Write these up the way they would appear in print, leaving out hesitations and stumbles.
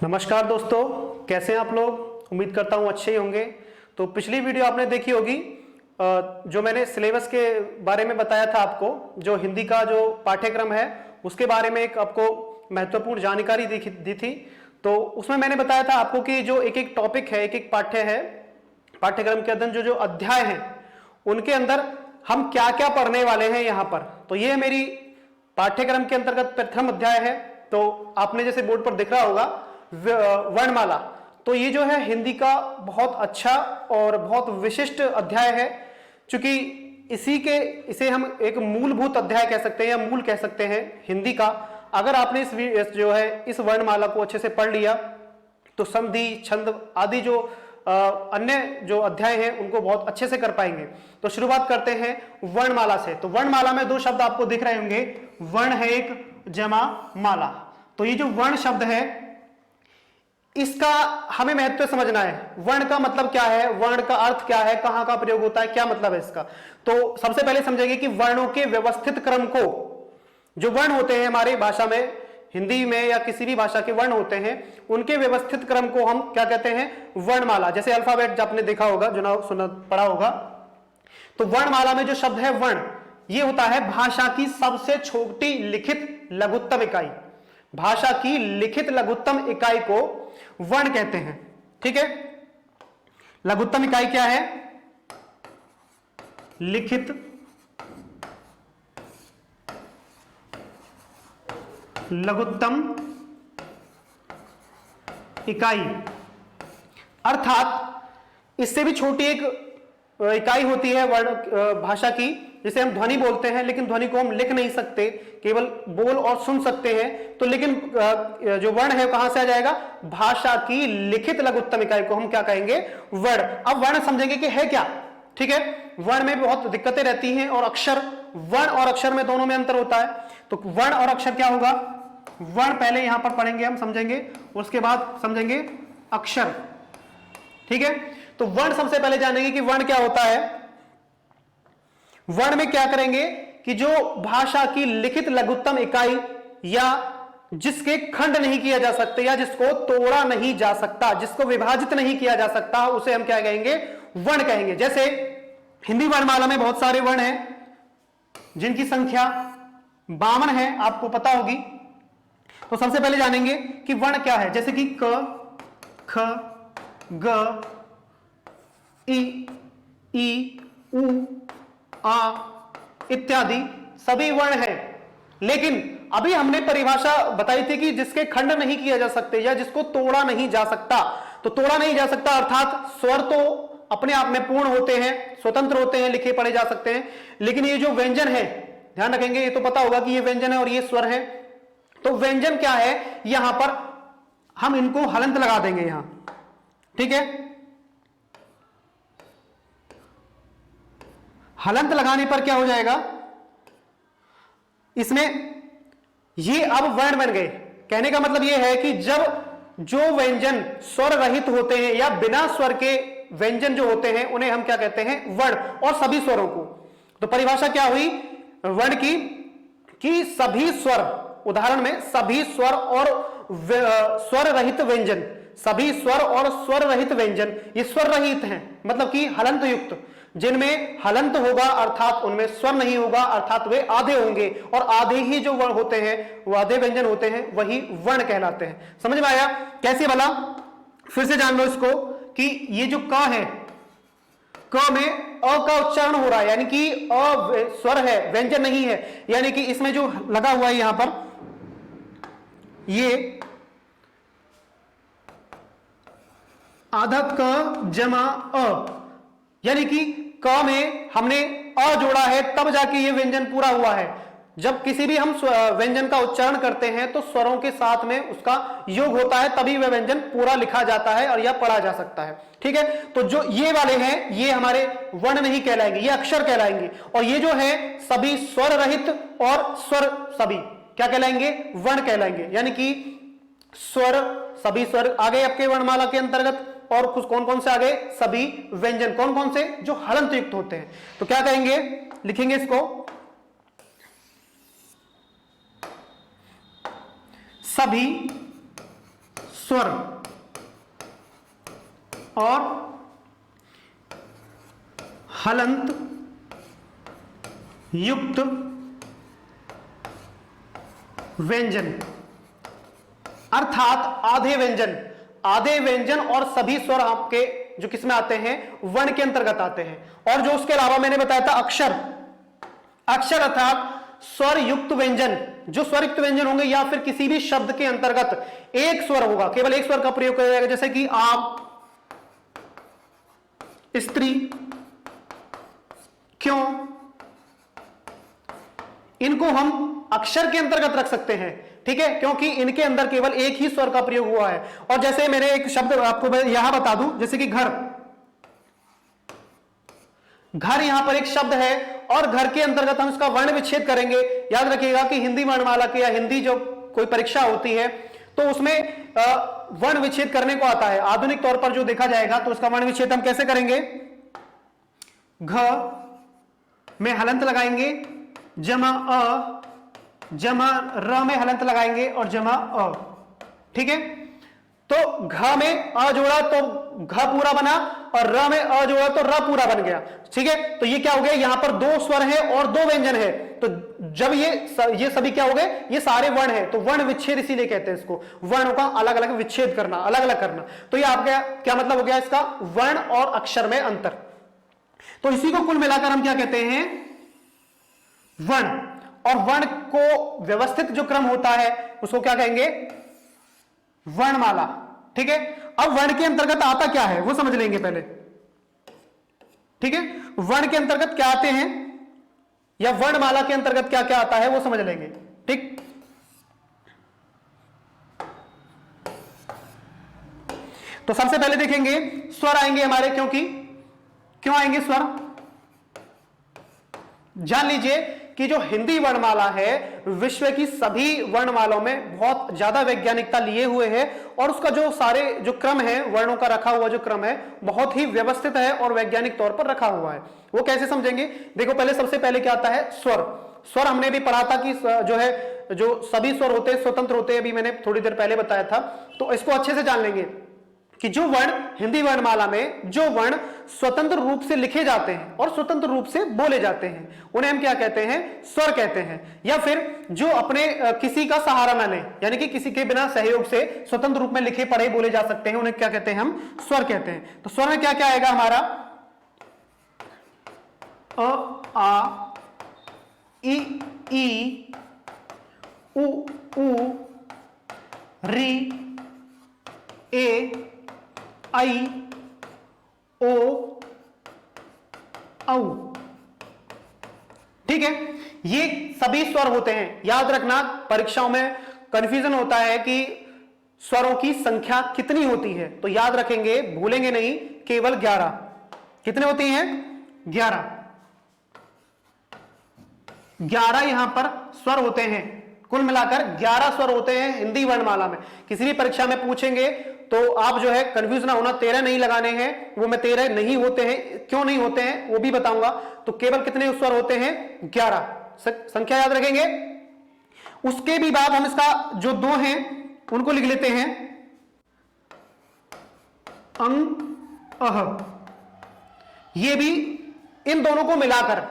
नमस्कार दोस्तों, कैसे हैं आप लोग। उम्मीद करता हूं अच्छे ही होंगे। तो पिछली वीडियो आपने देखी होगी जो मैंने सिलेबस के बारे में बताया था आपको, जो हिंदी का जो पाठ्यक्रम है उसके बारे में एक आपको महत्वपूर्ण जानकारी दी थी। तो उसमें मैंने बताया था आपको कि जो एक एक टॉपिक है, एक एक पाठ्य है, पाठ्यक्रम के अंदर जो जो अध्याय हैं उनके अंदर हम क्या क्या पढ़ने वाले हैं यहाँ पर। तो ये मेरी पाठ्यक्रम के अंतर्गत प्रथम अध्याय है। तो आपने जैसे बोर्ड पर दिख रहा होगा वर्णमाला, तो ये जो है हिंदी का बहुत अच्छा और बहुत विशिष्ट अध्याय है, क्योंकि इसे हम एक मूलभूत अध्याय कह सकते हैं या मूल कह सकते हैं हिंदी का। अगर आपने इस वर्णमाला को अच्छे से पढ़ लिया तो संधि, छंद आदि जो अन्य जो अध्याय हैं उनको बहुत अच्छे से कर पाएंगे। तो शुरुआत करते हैं वर्णमाला से। तो वर्णमाला में दो शब्द आपको दिख रहे होंगे, वर्ण है एक जमा माला। तो ये जो वर्ण शब्द है इसका हमें महत्व समझना है। वर्ण का मतलब क्या है, वर्ण का अर्थ क्या है, कहां का प्रयोग होता है, क्या मतलब है इसका। तो सबसे पहले समझेंगे कि वर्णों के व्यवस्थित क्रम को, जो वर्ण होते हैं हमारी भाषा में, हिंदी में या किसी भी भाषा के वर्ण होते हैं, उनके व्यवस्थित क्रम को हम क्या कहते हैं, वर्णमाला। जैसे अल्फाबेट आपने देखा होगा, जो ना सुना पढ़ा होगा। तो वर्णमाला में जो शब्द है वर्ण, ये होता है भाषा की सबसे छोटी लिखित लघुत्तम इकाई। भाषा की लिखित लघुत्तम इकाई को वर्ण कहते हैं। ठीक है, लघुत्तम इकाई क्या है, लिखित लघुत्तम इकाई, अर्थात इससे भी छोटी एक इकाई होती है वर्ण भाषा की, जिसे हम ध्वनि बोलते हैं, लेकिन ध्वनि को हम लिख नहीं सकते, केवल बोल और सुन सकते हैं। तो लेकिन जो वर्ण है कहां से आ जाएगा, भाषा की लिखित लघुत्तम इकाई को हम क्या कहेंगे, वर्ण। अब वर्ण समझेंगे कि है क्या। ठीक है, वर्ण में भी बहुत दिक्कतें रहती हैं, और अक्षर, वर्ण और अक्षर में दोनों में अंतर होता है। तो वर्ण और अक्षर क्या होगा, वर्ण पहले यहां पर पढ़ेंगे, हम समझेंगे, उसके बाद समझेंगे अक्षर। ठीक है, तो वर्ण सबसे पहले जानेंगे कि वर्ण क्या होता है। वर्ण में क्या करेंगे कि जो भाषा की लिखित लघुत्तम इकाई या जिसके खंड नहीं किया जा सकते, या जिसको तोड़ा नहीं जा सकता, जिसको विभाजित नहीं किया जा सकता, उसे हम क्या कहेंगे, वर्ण कहेंगे। जैसे हिंदी वर्णमाला में बहुत सारे वर्ण हैं जिनकी संख्या 52 है, आपको पता होगी। तो सबसे पहले जानेंगे कि वर्ण क्या है। जैसे कि क, ख, ग, ई, ई, उ, आ इत्यादि सभी वर्ण हैं। लेकिन अभी हमने परिभाषा बताई थी कि जिसके खंड नहीं किया जा सकते या जिसको तोड़ा नहीं जा सकता। तो तोड़ा नहीं जा सकता अर्थात स्वर तो अपने आप में पूर्ण होते हैं, स्वतंत्र होते हैं, लिखे पढ़े जा सकते हैं। लेकिन ये जो व्यंजन है, ध्यान रखेंगे, ये तो पता होगा कि ये व्यंजन है और ये स्वर है। तो व्यंजन क्या है, यहां पर हम इनको हलंत लगा देंगे यहां। ठीक है, हलंत लगाने पर क्या हो जाएगा, इसमें ये अब वर्ण बन गए। कहने का मतलब ये है कि जब जो व्यंजन स्वर रहित होते हैं या बिना स्वर के व्यंजन जो होते हैं उन्हें हम क्या कहते हैं, वर्ण। और सभी स्वरों को, तो परिभाषा क्या हुई वर्ण की, कि सभी स्वर, उदाहरण में सभी स्वर और स्वर रहित व्यंजन, सभी स्वर और स्वर रहित व्यंजन, ये स्वर रहित हैं, मतलब कि हलंत युक्त। जिनमें हलंत होगा अर्थात उनमें स्वर नहीं होगा, अर्थात वे आधे होंगे, और आधे ही जो वर्ण होते हैं, वो आधे व्यंजन होते हैं, वही वर्ण कहलाते हैं। समझ में आया कैसे भला, फिर से जान लो इसको कि ये जो क है, क में अ का उच्चारण हो रहा है, यानी कि अ स्वर है, व्यंजन नहीं है। यानी कि इसमें जो लगा हुआ है यहां पर, ये आधा क जमा अ, यानी कि क में हमने अ जोड़ा है, तब जाके ये व्यंजन पूरा हुआ है। जब किसी भी हम व्यंजन का उच्चारण करते हैं तो स्वरों के साथ में उसका योग होता है, तभी वह व्यंजन पूरा लिखा जाता है और यह पढ़ा जा सकता है। ठीक है, तो जो ये वाले हैं ये हमारे वर्ण नहीं कहलाएंगे, ये अक्षर कहलाएंगे। और ये जो है सभी स्वर रहित और स्वर सभी क्या कहलाएंगे, वर्ण कहलाएंगे। यानी कि स्वर, सभी स्वर आ गए आपके वर्णमाला के अंतर्गत, और कुछ कौन कौन से आ गए, सभी व्यंजन कौन कौन से, जो हलंत युक्त होते हैं। तो क्या कहेंगे, लिखेंगे इसको, सभी स्वर और हलंत युक्त व्यंजन, अर्थात आधे व्यंजन और सभी स्वर आपके जो किसमें आते हैं, वर्ण के अंतर्गत आते हैं। और जो उसके अलावा मैंने बताया था अक्षर अर्थात स्वर युक्त व्यंजन, जो स्वर युक्त व्यंजन होंगे या फिर किसी भी शब्द के अंतर्गत एक स्वर होगा, केवल एक स्वर का प्रयोग किया जाएगा, जैसे कि आप, स्त्री, क्यों, इनको हम अक्षर के अंतर्गत रख सकते हैं, ठीक है, क्योंकि इनके अंदर केवल एक ही स्वर का प्रयोग हुआ है। और जैसे मैंने एक शब्द आपको यहां बता दूं, जैसे कि घर यहां पर एक शब्द है और घर के अंतर्गत हम इसका वर्ण विच्छेद करेंगे। याद रखिएगा कि हिंदी वर्णमाला के या हिंदी जो कोई परीक्षा होती है तो उसमें वर्ण विच्छेद करने को आता है। आधुनिक तौर पर जो देखा जाएगा तो उसका वर्ण विच्छेद हम कैसे करेंगे, घ में हलंत लगाएंगे, जमा अ, जमा र में हलंत लगाएंगे और जमा अ, ठीक है। तो घ में अ जोड़ा तो घ पूरा बना और र में अ जोड़ा तो र पूरा बन गया, ठीक है। तो ये क्या हो गया, यहां पर दो स्वर है और दो व्यंजन है, तो जब ये सभी क्या हो गए, ये सारे वर्ण है, तो वर्ण विच्छेद इसीलिए कहते हैं इसको, वर्णों का अलग अलग विच्छेद करना, अलग अलग करना। तो ये आपका क्या मतलब हो गया इसका, वर्ण और अक्षर में अंतर। तो इसी को कुल मिलाकर हम क्या कहते हैं, वर्ण। और वर्ण को व्यवस्थित जो क्रम होता है उसको क्या कहेंगे, वर्णमाला, ठीक है। अब वर्ण के अंतर्गत आता क्या है वो समझ लेंगे पहले, ठीक है। वर्ण के अंतर्गत क्या आते हैं या वर्णमाला के अंतर्गत क्या क्या आता है वो समझ लेंगे, ठीक। तो सबसे पहले देखेंगे स्वर आएंगे हमारे, क्यों आएंगे स्वर, जान लीजिए कि जो हिंदी वर्णमाला है विश्व की सभी वर्णमालाओं में बहुत ज्यादा वैज्ञानिकता लिए हुए है और उसका जो सारे जो क्रम है, वर्णों का रखा हुआ जो क्रम है बहुत ही व्यवस्थित है और वैज्ञानिक तौर पर रखा हुआ है। वो कैसे समझेंगे, देखो पहले सबसे पहले क्या आता है, स्वर हमने भी पढ़ा था कि जो है जो सभी स्वर होते हैं स्वतंत्र होते हैं, अभी मैंने थोड़ी देर पहले बताया था। तो इसको अच्छे से जान लेंगे कि जो वर्ण हिंदी वर्णमाला में जो वर्ण स्वतंत्र रूप से लिखे जाते हैं और स्वतंत्र रूप से बोले जाते हैं उन्हें हम क्या कहते हैं, स्वर कहते हैं। या फिर जो अपने किसी का सहारा न लें, यानी कि किसी के बिना सहयोग से स्वतंत्र रूप में लिखे पढ़े बोले जा सकते हैं, उन्हें क्या कहते हैं, हम स्वर कहते हैं। तो स्वर में क्या क्या आएगा हमारा, अ आ इ ई उ ऊ री ए आई ओ औ, ठीक है। ये सभी स्वर होते हैं। याद रखना परीक्षाओं में कंफ्यूजन होता है कि स्वरों की संख्या कितनी होती है, तो याद रखेंगे, भूलेंगे नहीं, केवल 11। कितने होती हैं, 11 यहां पर स्वर होते हैं। कुल मिलाकर 11 स्वर होते हैं हिंदी वर्णमाला में। किसी भी परीक्षा में पूछेंगे तो आप जो है कंफ्यूज ना होना, 13 नहीं लगाने हैं, वो मैं 13 नहीं होते हैं, क्यों नहीं होते हैं वो भी बताऊंगा। तो केवल कितने स्वर होते हैं, 11 संख्या याद रखेंगे। उसके भी बाद हम इसका जो दो हैं उनको लिख लेते हैं, अंग अह, ये भी इन दोनों को मिलाकर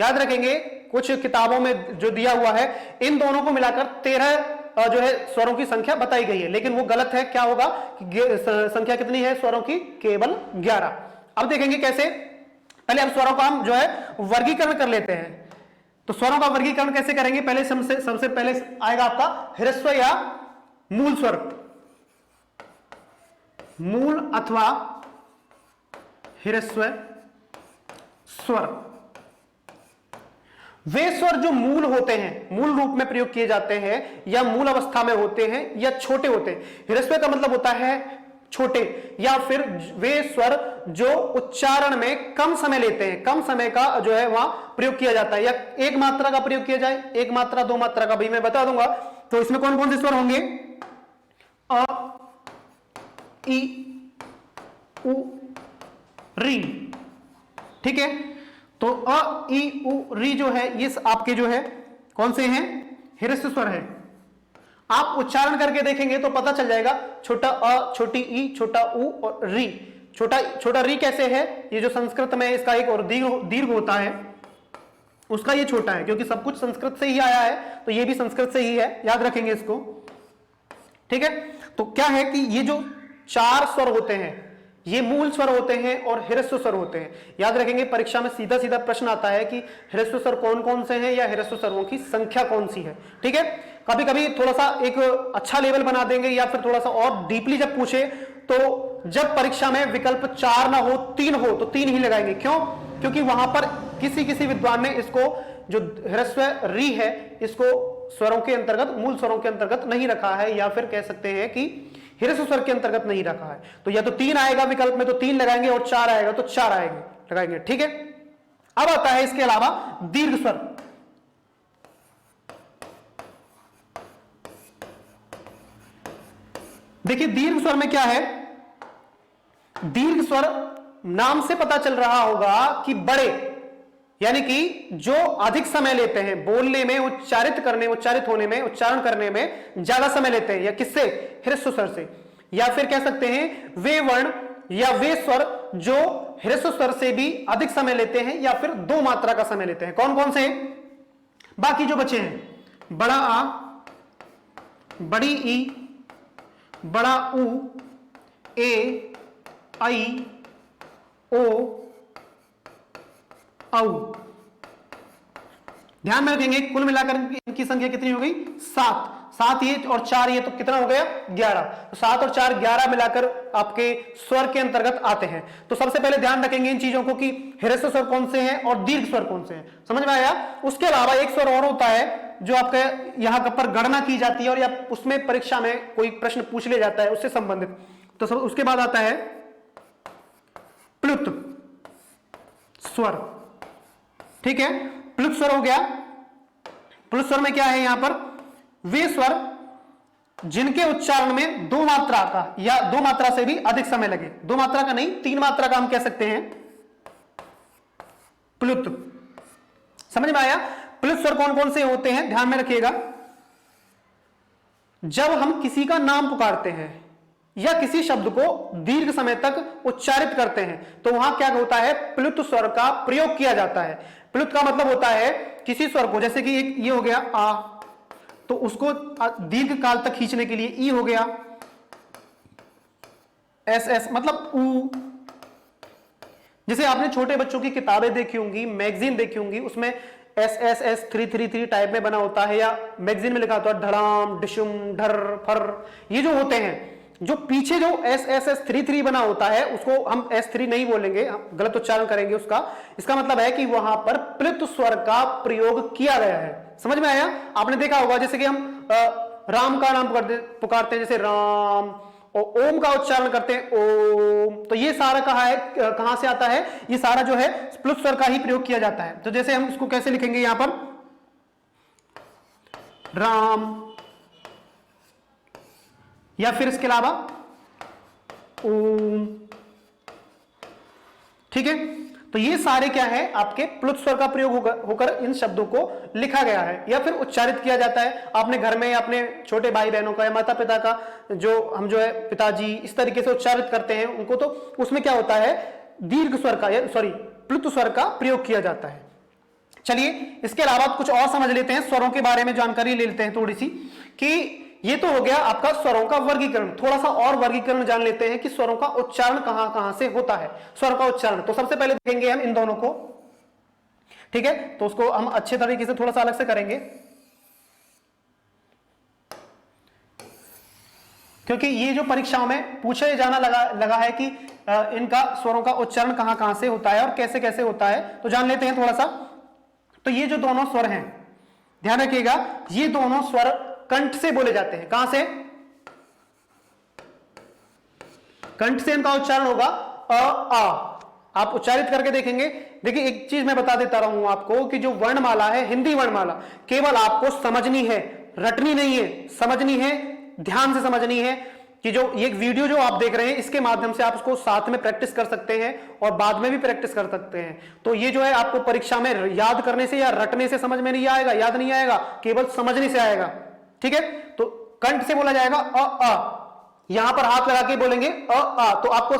याद रखेंगे, कुछ किताबों में जो दिया हुआ है इन दोनों को मिलाकर 13 जो है स्वरों की संख्या बताई गई है, लेकिन वो गलत है। क्या होगा कि संख्या कितनी है स्वरों की, केवल 11। अब देखेंगे कैसे, पहले अब स्वरों का हम जो है वर्गीकरण कर लेते हैं। तो स्वरों का वर्गीकरण कैसे करेंगे, पहले सबसे पहले आएगा आपका ह्रस्व या मूल स्वर, मूल अथवा ह्रस्व स्वर। वे स्वर जो मूल होते हैं, मूल रूप में प्रयोग किए जाते हैं या मूल अवस्था में होते हैं या छोटे होते हैं। ह्रस्व का मतलब होता है छोटे, या फिर वे स्वर जो उच्चारण में कम समय लेते हैं, कम समय का जो है वहां प्रयोग किया जाता है, या एक मात्रा का प्रयोग किया जाए, एक मात्रा दो मात्रा का भी मैं बता दूंगा। तो इसमें कौन कौन से स्वर होंगे, अ ई उ री, ठीक है। तो अ ई उ री जो है ये आपके जो है कौन से हैं, ह्रस्व स्वर है। आप उच्चारण करके देखेंगे तो पता चल जाएगा, छोटा अ, छोटी ई, छोटा उ और री। छोटा री कैसे है, ये जो संस्कृत में इसका एक और दीर्घ होता है, उसका ये छोटा है, क्योंकि सब कुछ संस्कृत से ही आया है, तो ये भी संस्कृत से ही है, याद रखेंगे इसको। ठीक है, तो क्या है कि ये जो 4 स्वर होते हैं, ये मूल स्वर होते हैं और ह्रस्व स्वर होते हैं। याद रखेंगे, परीक्षा में सीधा सीधा प्रश्न आता है कि ह्रस्व स्वर कौन कौन से हैं या ह्रस्व स्वरों की संख्या कौन सी है। ठीक है, कभी कभी थोड़ा सा एक अच्छा लेवल बना देंगे, या फिर थोड़ा सा और डीपली जब पूछे तो जब परीक्षा में विकल्प 4 ना हो 3 हो तो 3 ही लगाएंगे। क्यों? क्योंकि वहां पर किसी विद्वान ने इसको जो ह्रस्व री है इसको स्वरों के अंतर्गत, मूल स्वरों के अंतर्गत नहीं रखा है, या फिर कह सकते हैं कि ह्रस्व स्वर के अंतर्गत नहीं रखा है। तो या तो 3 आएगा विकल्प में तो 3 लगाएंगे, और 4 आएगा तो 4 आएंगे लगाएंगे। ठीक है, अब आता है इसके अलावा दीर्घ स्वर। देखिए दीर्घ स्वर में क्या है, दीर्घ स्वर नाम से पता चल रहा होगा कि बड़े, यानी कि जो अधिक समय लेते हैं बोलने में, उच्चारित होने में, उच्चारण करने में ज्यादा समय लेते हैं, या किससे, ह्रस्व स्वर से। या फिर कह सकते हैं वे वर्ण या वे स्वर जो ह्रस्व स्वर से भी अधिक समय लेते हैं, या फिर 2 मात्रा का समय लेते हैं। कौन कौन से? बाकी जो बचे हैं, बड़ा आ, बड़ी ई, बड़ा उ, ए, आई, ओ, औ। ध्यान में रखेंगे कुल मिलाकर इनकी संख्या कितनी हो गई, 7 ये और 4 ये, तो कितना हो गया, 11। तो 7 और 4 11 मिलाकर आपके स्वर के अंतर्गत आते हैं। तो सबसे पहले ध्यान रखेंगे इन चीजों को कि ह्रस्व स्वर कौन से हैं और दीर्घ स्वर कौन से हैं। समझ में आया? उसके अलावा एक स्वर और होता है जो आपका यहां पर गणना की जाती है, और या उसमें परीक्षा में कोई प्रश्न पूछ ले जाता है उससे संबंधित। तो सब उसके बाद आता है प्लुत स्वर। ठीक है, प्लुत स्वर हो गया। प्लुत स्वर में क्या है, यहां पर वे स्वर जिनके उच्चारण में 2 मात्रा का या 2 मात्रा से भी अधिक समय लगे। 2 मात्रा का नहीं, 3 मात्रा का हम कह सकते हैं प्लुत। समझ में आया? प्लुत स्वर कौन कौन से होते हैं, ध्यान में रखिएगा। जब हम किसी का नाम पुकारते हैं या किसी शब्द को दीर्घ समय तक उच्चारित करते हैं तो वहां क्या होता है, प्लुत स्वर का प्रयोग किया जाता है। प्लुत का मतलब होता है किसी स्वर को, जैसे कि एक ये हो गया आ, तो उसको दीर्घ काल तक खींचने के लिए ई हो गया, एस मतलब ऊ। जैसे आपने छोटे बच्चों की किताबें देखी होंगी, मैगजीन देखी होंगी, उसमें एस 333 टाइप में बना होता है, या मैगजीन में लिखा होता है धड़ाम, डिशुम, ढर, फर। ये जो होते हैं, जो पीछे जो एस 33 बना होता है उसको हम S3 नहीं बोलेंगे, हम गलत उच्चारण करेंगे उसका। इसका मतलब है कि वहां पर प्लुत स्वर का प्रयोग किया गया है। समझ में आया? आपने देखा होगा जैसे कि हम राम का नाम पुकारते हैं, जैसे राम, और ओम का उच्चारण करते हैं ओम। तो ये सारा कहां से आता है, ये सारा जो है प्लुत स्वर का ही प्रयोग किया जाता है। तो जैसे हम इसको कैसे लिखेंगे, यहां पर राम, या फिर इसके अलावा ओम। ठीक है, तो ये सारे क्या है, आपके प्लुत स्वर का प्रयोग होकर इन शब्दों को लिखा गया है या फिर उच्चारित किया जाता है। आपने घर में अपने छोटे भाई बहनों का या माता पिता का जो है पिताजी इस तरीके से उच्चारित करते हैं उनको, तो उसमें क्या होता है, दीर्घ स्वर का प्लुत स्वर का प्रयोग किया जाता है। चलिए इसके अलावा कुछ और समझ लेते हैं, स्वरों के बारे में जानकारी ले लेते हैं थोड़ी सी, कि ये तो हो गया आपका स्वरों का वर्गीकरण। थोड़ा सा और वर्गीकरण जान लेते हैं कि स्वरों का उच्चारण कहां कहां से होता है। स्वरों का उच्चारण तो सबसे पहले देखेंगे हम इन दोनों को। ठीक है, तो उसको हम अच्छे तरीके से थोड़ा सा अलग से करेंगे, क्योंकि ये जो परीक्षाओं में पूछे जाना लगा है कि इनका स्वरों का उच्चारण कहां कहां से होता है और कैसे कैसे होता है, तो जान लेते हैं थोड़ा सा। तो ये जो दोनों स्वर हैं, ध्यान रखिएगा, ये दोनों स्वर कंठ से बोले जाते हैं। कहां से? कंठ से इनका उच्चारण होगा अ आ। आप उच्चारित करके देखेंगे। देखिए एक चीज मैं बता देता रहूं आपको कि जो वर्णमाला है, हिंदी वर्णमाला, केवल आपको समझनी है, रटनी नहीं है, समझनी है, ध्यान से समझनी है। कि जो ये वीडियो जो आप देख रहे हैं इसके माध्यम से आप उसको साथ में प्रैक्टिस कर सकते हैं और बाद में भी प्रैक्टिस कर सकते हैं। तो ये जो है आपको परीक्षा में याद करने से या रटने से समझ में नहीं आएगा, याद नहीं आएगा, केवल समझने से आएगा। ठीक है, तो कंठ से बोला जाएगा अ, यहां पर हाथ लगा के बोलेंगे अ, तो आपको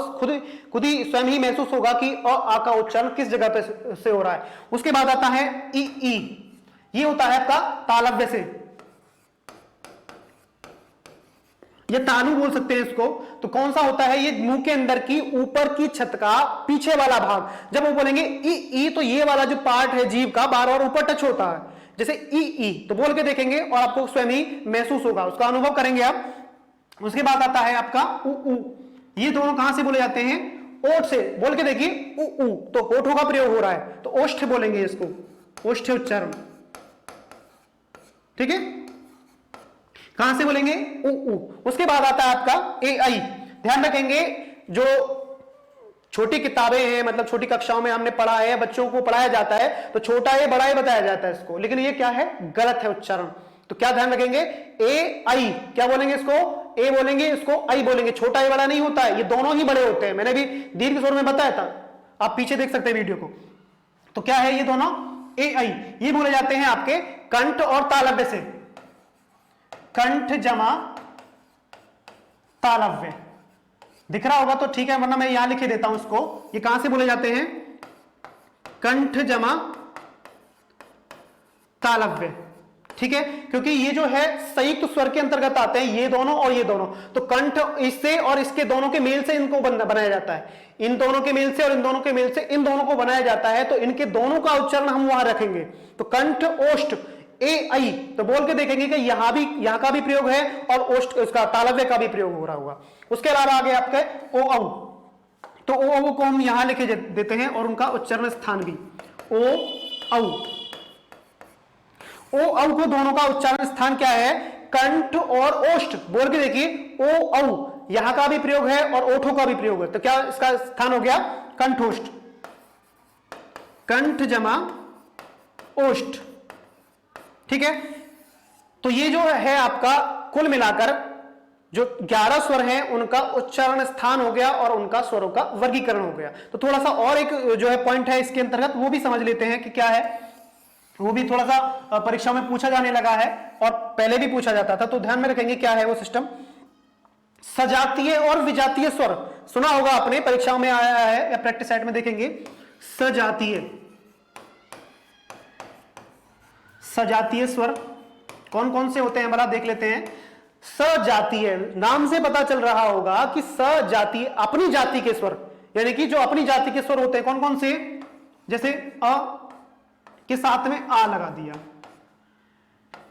खुद ही स्वयं ही महसूस होगा कि आ का उच्चारण किस जगह पे से हो रहा है। उसके बाद आता है ई, ये होता है आपका तालव्य से, ये तालु बोल सकते हैं इसको। तो कौन सा होता है, ये मुंह के अंदर की ऊपर की छत का पीछे वाला भाग। जब वो बोलेंगे ई, तो ये वाला जो पार्ट है जीभ का बार बार ऊपर टच होता है, जैसे ई, तो बोल के देखेंगे और आपको स्वयं ही महसूस होगा, उसका अनुभव करेंगे आप। उसके बाद आता है आपका उ, ये दोनों कहां से बोले जाते हैं, ओठ से। बोल के देखिए उ, तो ओठों का प्रयोग हो रहा है, तो ओष्ठ बोलेंगे इसको, ओष्ठ उच्चारण, ठीक है। कहां से बोलेंगे उ। उसके बाद आता है आपका ए आई। ध्यान रखेंगे, जो छोटी किताबें हैं, मतलब छोटी कक्षाओं में हमने पढ़ा है, बच्चों को पढ़ाया जाता है, तो छोटा ए बड़ा ए बताया जाता है इसको, लेकिन ये क्या है, गलत है उच्चारण। तो क्या ध्यान रखेंगे, ए आई, क्या बोलेंगे इसको, ए बोलेंगे, इसको आई बोलेंगे। छोटा ए बड़ा नहीं होता है, ये दोनों ही बड़े होते हैं, मैंने भी दीर्घ स्वर में बताया था, आप पीछे देख सकते हैं वीडियो को। तो क्या है ये दोनों, ए आई, ये बोले जाते हैं आपके कंठ और तालव्य से, कंठ जमा तालव्य। दिख रहा होगा तो ठीक है, वरना मैं यहां लिखे देता हूं इसको। ये कहां से बोले जाते हैं, कंठ जमा तालव्य, ठीक है, क्योंकि ये जो है संयुक्त स्वर के अंतर्गत आते हैं, ये दोनों और ये दोनों। तो कंठ इससे और इसके दोनों के मेल से इनको बनाया जाता है, इन दोनों के मेल से और इन दोनों के मेल से इन दोनों को बनाया जाता है, तो इनके दोनों का उच्चारण हम वहां रखेंगे। तो कंठ ओष्ठ ए आई, तो बोल के देखेंगे कि यहां का भी प्रयोग है और ओष्ठ उसका तालव्य का भी प्रयोग हो रहा होगा। उसके अलावा आगे आपके ओ औ, तो ओ औ को हम यहां लिखे देते हैं और उनका उच्चारण स्थान भी ओ औ। ओ औ को दोनों का उच्चारण स्थान क्या है, कंठ और ओष्ठ। बोल के देखिए ओ औ, यहां का भी प्रयोग है और ओठों का भी प्रयोग है, तो क्या इसका स्थान हो गया, कंठोष्ठ, कंठ जमा ओष्ठ, ठीक है। तो ये जो है आपका कुल मिलाकर जो 11 स्वर हैं उनका उच्चारण स्थान हो गया और उनका स्वरों का वर्गीकरण हो गया। तो थोड़ा सा और एक जो है पॉइंट है इसके अंतर्गत, वो भी समझ लेते हैं कि क्या है, वो भी थोड़ा सा परीक्षा में पूछा जाने लगा है और पहले भी पूछा जाता था, तो ध्यान में रखेंगे क्या है वो सिस्टम। सजातीय और विजातीय स्वर सुना होगा आपने, परीक्षाओं में आया है या प्रैक्टिस सेट में देखेंगे। सजातीय स्वर कौन कौन से होते हैं भला देख लेते हैं। सजातीय, नाम से पता चल रहा होगा कि सजातीय अपनी जाति के स्वर, यानी कि जो अपनी जाति के स्वर होते हैं कौन कौन से, जैसे अ के साथ में आ लगा दिया,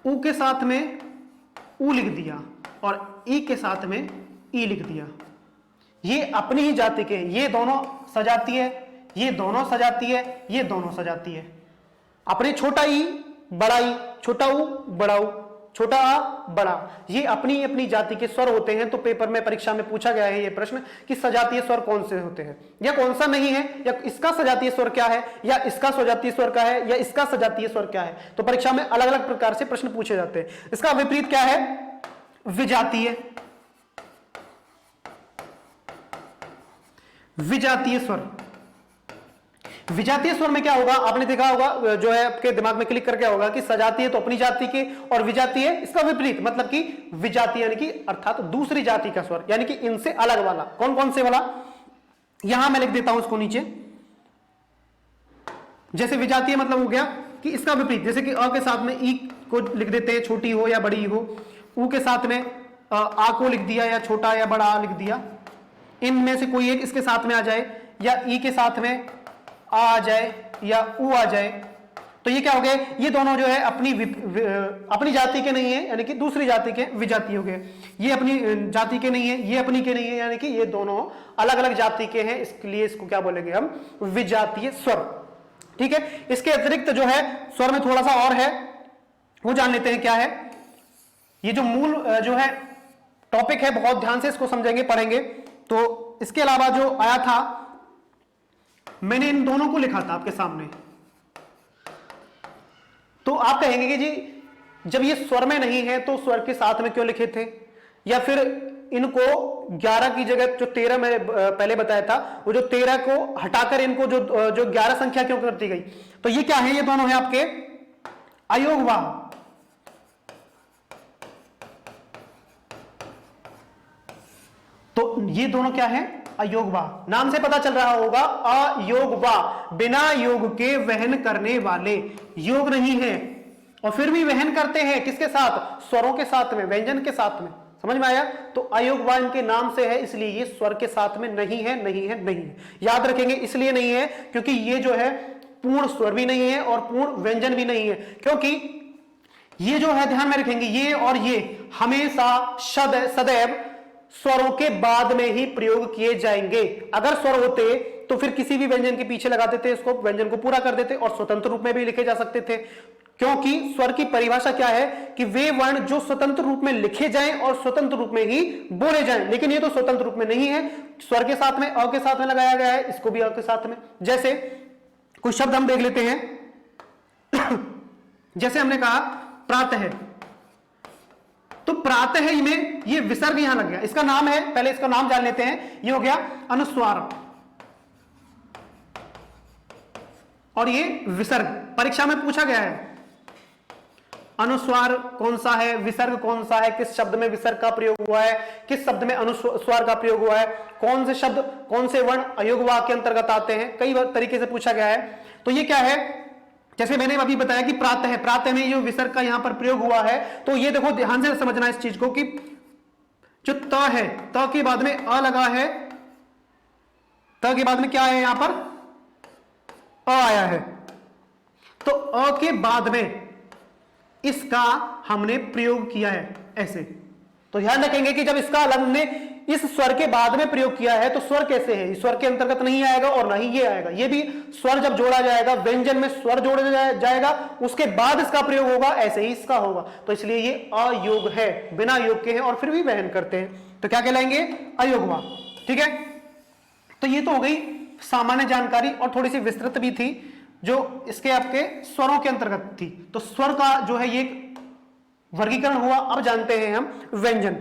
उ के साथ में उ लिख दिया और ई के साथ में ई लिख दिया, ये अपनी ही जाति के, ये दोनों सजातीय, ये दोनों सजातीय, ये दोनों सजातीय। अपने छोटा ई बड़ा ई, छोटा उ बड़ा उ, छोटा आ बड़ा, ये अपनी अपनी जाति के स्वर होते हैं। तो पेपर में परीक्षा में पूछा गया है ये प्रश्न कि सजातीय स्वर कौन से होते हैं या कौन सा नहीं है, या इसका सजातीय स्वर क्या है, या इसका सजातीय स्वर क्या है, या इसका सजातीय स्वर क्या है। तो परीक्षा में अलग अलग प्रकार से प्रश्न पूछे जाते हैं। इसका विपरीत क्या है, विजातीय, विजातीय स्वर। विजातीय स्वर में क्या होगा, आपने देखा होगा, जो है आपके दिमाग में क्लिक करके होगा कि सजातीय तो अपनी जाति के और विजातीय इसका विपरीत, मतलब कि विजातीय यानी कि अर्थात दूसरी जाति का स्वर, यानी कि इनसे अलग वाला। कौन कौन से वाला, यहां मैं लिख देता हूं उसको नीचे। जैसे विजातीय मतलब हो गया कि इसका विपरीत, जैसे कि अ के साथ में ई को लिख देते हैं, छोटी हो या बड़ी हो। उ के साथ में आ को लिख दिया, या छोटा या बड़ा आ लिख दिया। इनमें से कोई एक इसके साथ में आ जाए, या ई के साथ में आ जाए, या उ आ जाए, तो ये क्या हो गए, ये दोनों जो है अपनी जाति के नहीं है, यानी कि दूसरी जाति के विजातीय हो गए। ये अपनी जाति के नहीं है, ये अपनी के नहीं है, यानी कि ये दोनों अलग अलग जाति के हैं, इसलिए इसको क्या बोलेंगे हम, विजातीय स्वर। ठीक है, इसके अतिरिक्त जो है स्वर में थोड़ा सा और है, वो जान लेते हैं क्या है। ये जो मूल जो है टॉपिक है, बहुत ध्यान से इसको समझेंगे, पढ़ेंगे। तो इसके अलावा जो आया था, मैंने इन दोनों को लिखा था आपके सामने, तो आप कहेंगे कि जी जब ये स्वर में नहीं है तो स्वर के साथ में क्यों लिखे थे, या फिर इनको 11 की जगह जो 13 मैंने पहले बताया था, वो जो 13 को हटाकर इनको जो 11 संख्या क्यों कर दी गई। तो ये क्या है, ये दोनों है आपके अयोगवाह। तो ये दोनों क्या है? अयोगवा। नाम से पता चल रहा होगा, अयोगवा, बिना योग के वहन करने वाले, योग नहीं है और फिर भी वहन करते हैं किसके साथ? स्वरों के साथ में, व्यंजन के साथ में। समझ में आया? तो अयोगवा इनके नाम से है, इसलिए ये स्वर के साथ में नहीं है, नहीं है, नहीं है। याद रखेंगे इसलिए नहीं है क्योंकि ये जो है पूर्ण स्वर भी नहीं है और पूर्ण व्यंजन भी नहीं है, क्योंकि ये जो है, ध्यान में रखेंगे, ये और ये हमेशा सदैव स्वरों के बाद में ही प्रयोग किए जाएंगे। अगर स्वर होते तो फिर किसी भी व्यंजन के पीछे लगा देते, इसको व्यंजन को पूरा कर देते और स्वतंत्र रूप में भी लिखे जा सकते थे, क्योंकि स्वर की परिभाषा क्या है कि वे वर्ण जो स्वतंत्र रूप में लिखे जाएं और स्वतंत्र रूप में ही बोले जाएं। लेकिन ये तो स्वतंत्र रूप में नहीं है, स्वर के साथ में, अ के साथ में लगाया गया है, इसको भी अ के साथ में। जैसे कुछ शब्द हम देख लेते हैं जैसे हमने कहा प्रातः, तो प्रातः में ये विसर्ग यहां लग गया, इसका नाम है, पहले इसका नाम जान लेते हैं, ये हो गया अनुस्वार और ये विसर्ग। परीक्षा में पूछा गया है अनुस्वार कौन सा है, विसर्ग कौन सा है, किस शब्द में विसर्ग का प्रयोग हुआ है, किस शब्द में अनुस्वार का प्रयोग हुआ है, कौन से शब्द, कौन से वर्ण अयोगवा के अंतर्गत आते हैं, कई तरीके से पूछा गया है। तो ये क्या है, जैसे मैंने अभी बताया कि प्रातः है, प्रातः में जो विसर्ग का यहां पर प्रयोग हुआ है, तो ये देखो ध्यान से समझना इस चीज को कि जो त है, त के बाद में अ लगा है, त के बाद में क्या है, यहां पर अ आया है, तो अ के बाद में इसका हमने प्रयोग किया है ऐसे। तो ध्यान रखेंगे कि जब इसका हमने इस स्वर के बाद में प्रयोग किया है तो स्वर कैसे है, स्वर के अंतर्गत नहीं आएगा और ना ही ये आएगा। ये भी स्वर जब जोड़ा जाएगा, व्यंजन में स्वर जोड़ा जाएगा, उसके बाद इसका प्रयोग होगा, ऐसे ही इसका होगा। तो इसलिए ये अयोग है, बिना योग के हैं और फिर भी वहन करते हैं, तो क्या कहलाएंगे? अयोगवा। ठीक है, तो ये तो हो गई सामान्य जानकारी और थोड़ी सी विस्तृत भी थी जो इसके आपके स्वरों के अंतर्गत थी। तो स्वर का जो है ये वर्गीकरण हुआ। अब जानते हैं हम व्यंजन।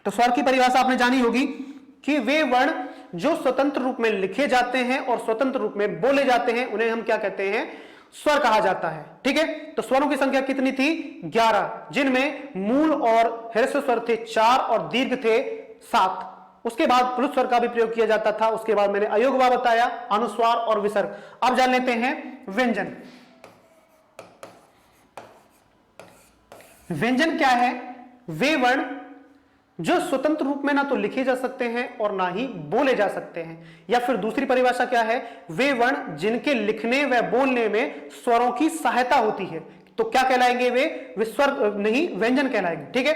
तो स्वर की परिभाषा आपने जानी होगी कि वे वर्ण जो स्वतंत्र रूप में लिखे जाते हैं और स्वतंत्र रूप में बोले जाते हैं, उन्हें हम क्या कहते हैं? स्वर कहा जाता है। ठीक है, तो स्वरों की संख्या कितनी थी? 11, जिनमें मूल और ह्रस्व स्वर थे 4 और दीर्घ थे 7। उसके बाद पुरुष स्वर का भी प्रयोग किया जाता था। उसके बाद मैंने अयोगवा बताया, अनुस्वार और विसर्ग। अब जान लेते हैं व्यंजन। व्यंजन क्या है? वे वर्ण जो स्वतंत्र रूप में ना तो लिखे जा सकते हैं और ना ही बोले जा सकते हैं, या फिर दूसरी परिभाषा क्या है? वे वर्ण जिनके लिखने व बोलने में स्वरों की सहायता होती है। तो क्या कहलाएंगे वे? स्वर नहीं, व्यंजन कहलाएंगे। ठीक है,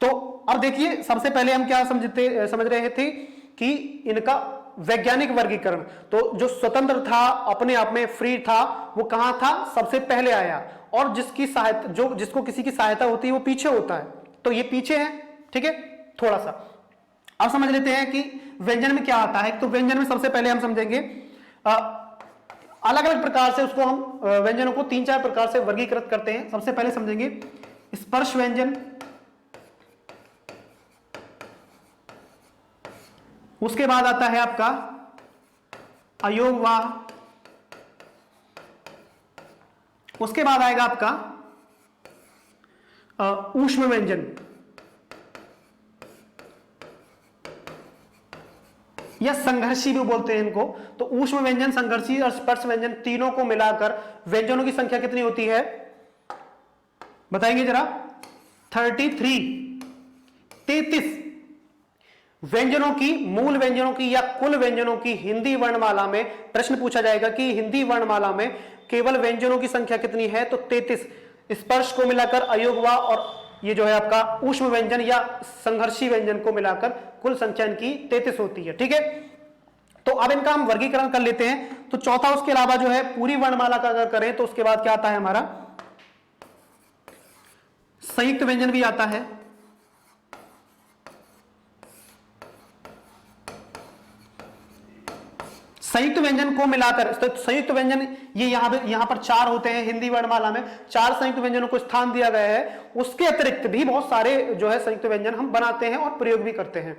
तो अब देखिए, सबसे पहले हम क्या समझ रहे थे कि इनका वैज्ञानिक वर्गीकरण। तो जो स्वतंत्र था, अपने आप में फ्री था, वो कहां था? सबसे पहले आया। और जिसकी सहायता, जिसको किसी की सहायता होती है, वो पीछे होता है। तो ये पीछे है। ठीक है, थोड़ा सा अब समझ लेते हैं कि व्यंजन में क्या आता है। तो व्यंजन में सबसे पहले हम समझेंगे अलग अलग प्रकार से उसको हम व्यंजनों को 3-4 प्रकार से वर्गीकृत करते हैं। सबसे पहले समझेंगे स्पर्श व्यंजन, उसके बाद आता है आपका अयोगवा, उसके बाद आएगा आपका ऊष्म व्यंजन या संघर्षी भी बोलते हैं इनको। तो ऊष्म व्यंजन, संघर्षी और स्पर्श व्यंजन, तीनों को मिलाकर व्यंजनों की संख्या कितनी होती है? बताएंगे जरा। 33 व्यंजनों की, मूल व्यंजनों की या कुल व्यंजनों की हिंदी वर्णमाला में प्रश्न पूछा जाएगा कि हिंदी वर्णमाला में केवल व्यंजनों की संख्या कितनी है? तो 33। स्पर्श को मिलाकर अयोगवा और ये जो है आपका ऊष्म व्यंजन या संघर्षी व्यंजन को मिलाकर कुल संख्या इनकी 33 होती है। ठीक है, तो अब इनका हम वर्गीकरण कर लेते हैं। तो चौथा, उसके अलावा जो है पूरी वर्णमाला का अगर करें तो उसके बाद क्या आता है हमारा? संयुक्त व्यंजन भी आता है। संयुक्त व्यंजन को मिलाकर, तो संयुक्त व्यंजन ये यहां पर 4 होते हैं हिंदी वर्णमाला में। 4 संयुक्त व्यंजनों को स्थान दिया गया है। उसके अतिरिक्त भी बहुत सारे जो है संयुक्त व्यंजन हम बनाते हैं और प्रयोग भी करते हैं।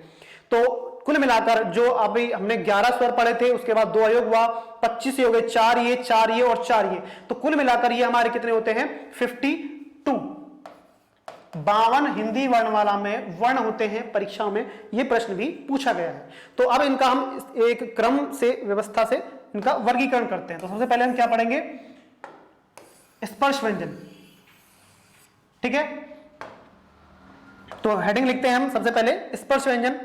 तो कुल मिलाकर जो अभी हमने 11 स्वर पढ़े थे, उसके बाद 2 अयोगवा, 25 हो गए, 4 ये और 4 ये। तो कुल मिलाकर ये हमारे कितने होते हैं? 52। 52 हिंदी वर्णमाला में वर्ण होते हैं परीक्षाओं में, यह प्रश्न भी पूछा गया है। तो अब इनका हम एक क्रम से, व्यवस्था से इनका वर्गीकरण करते हैं। तो सबसे पहले हम क्या पढ़ेंगे, स्पर्श व्यंजन। ठीक है, तो हेडिंग लिखते हैं हम सबसे पहले स्पर्श व्यंजन।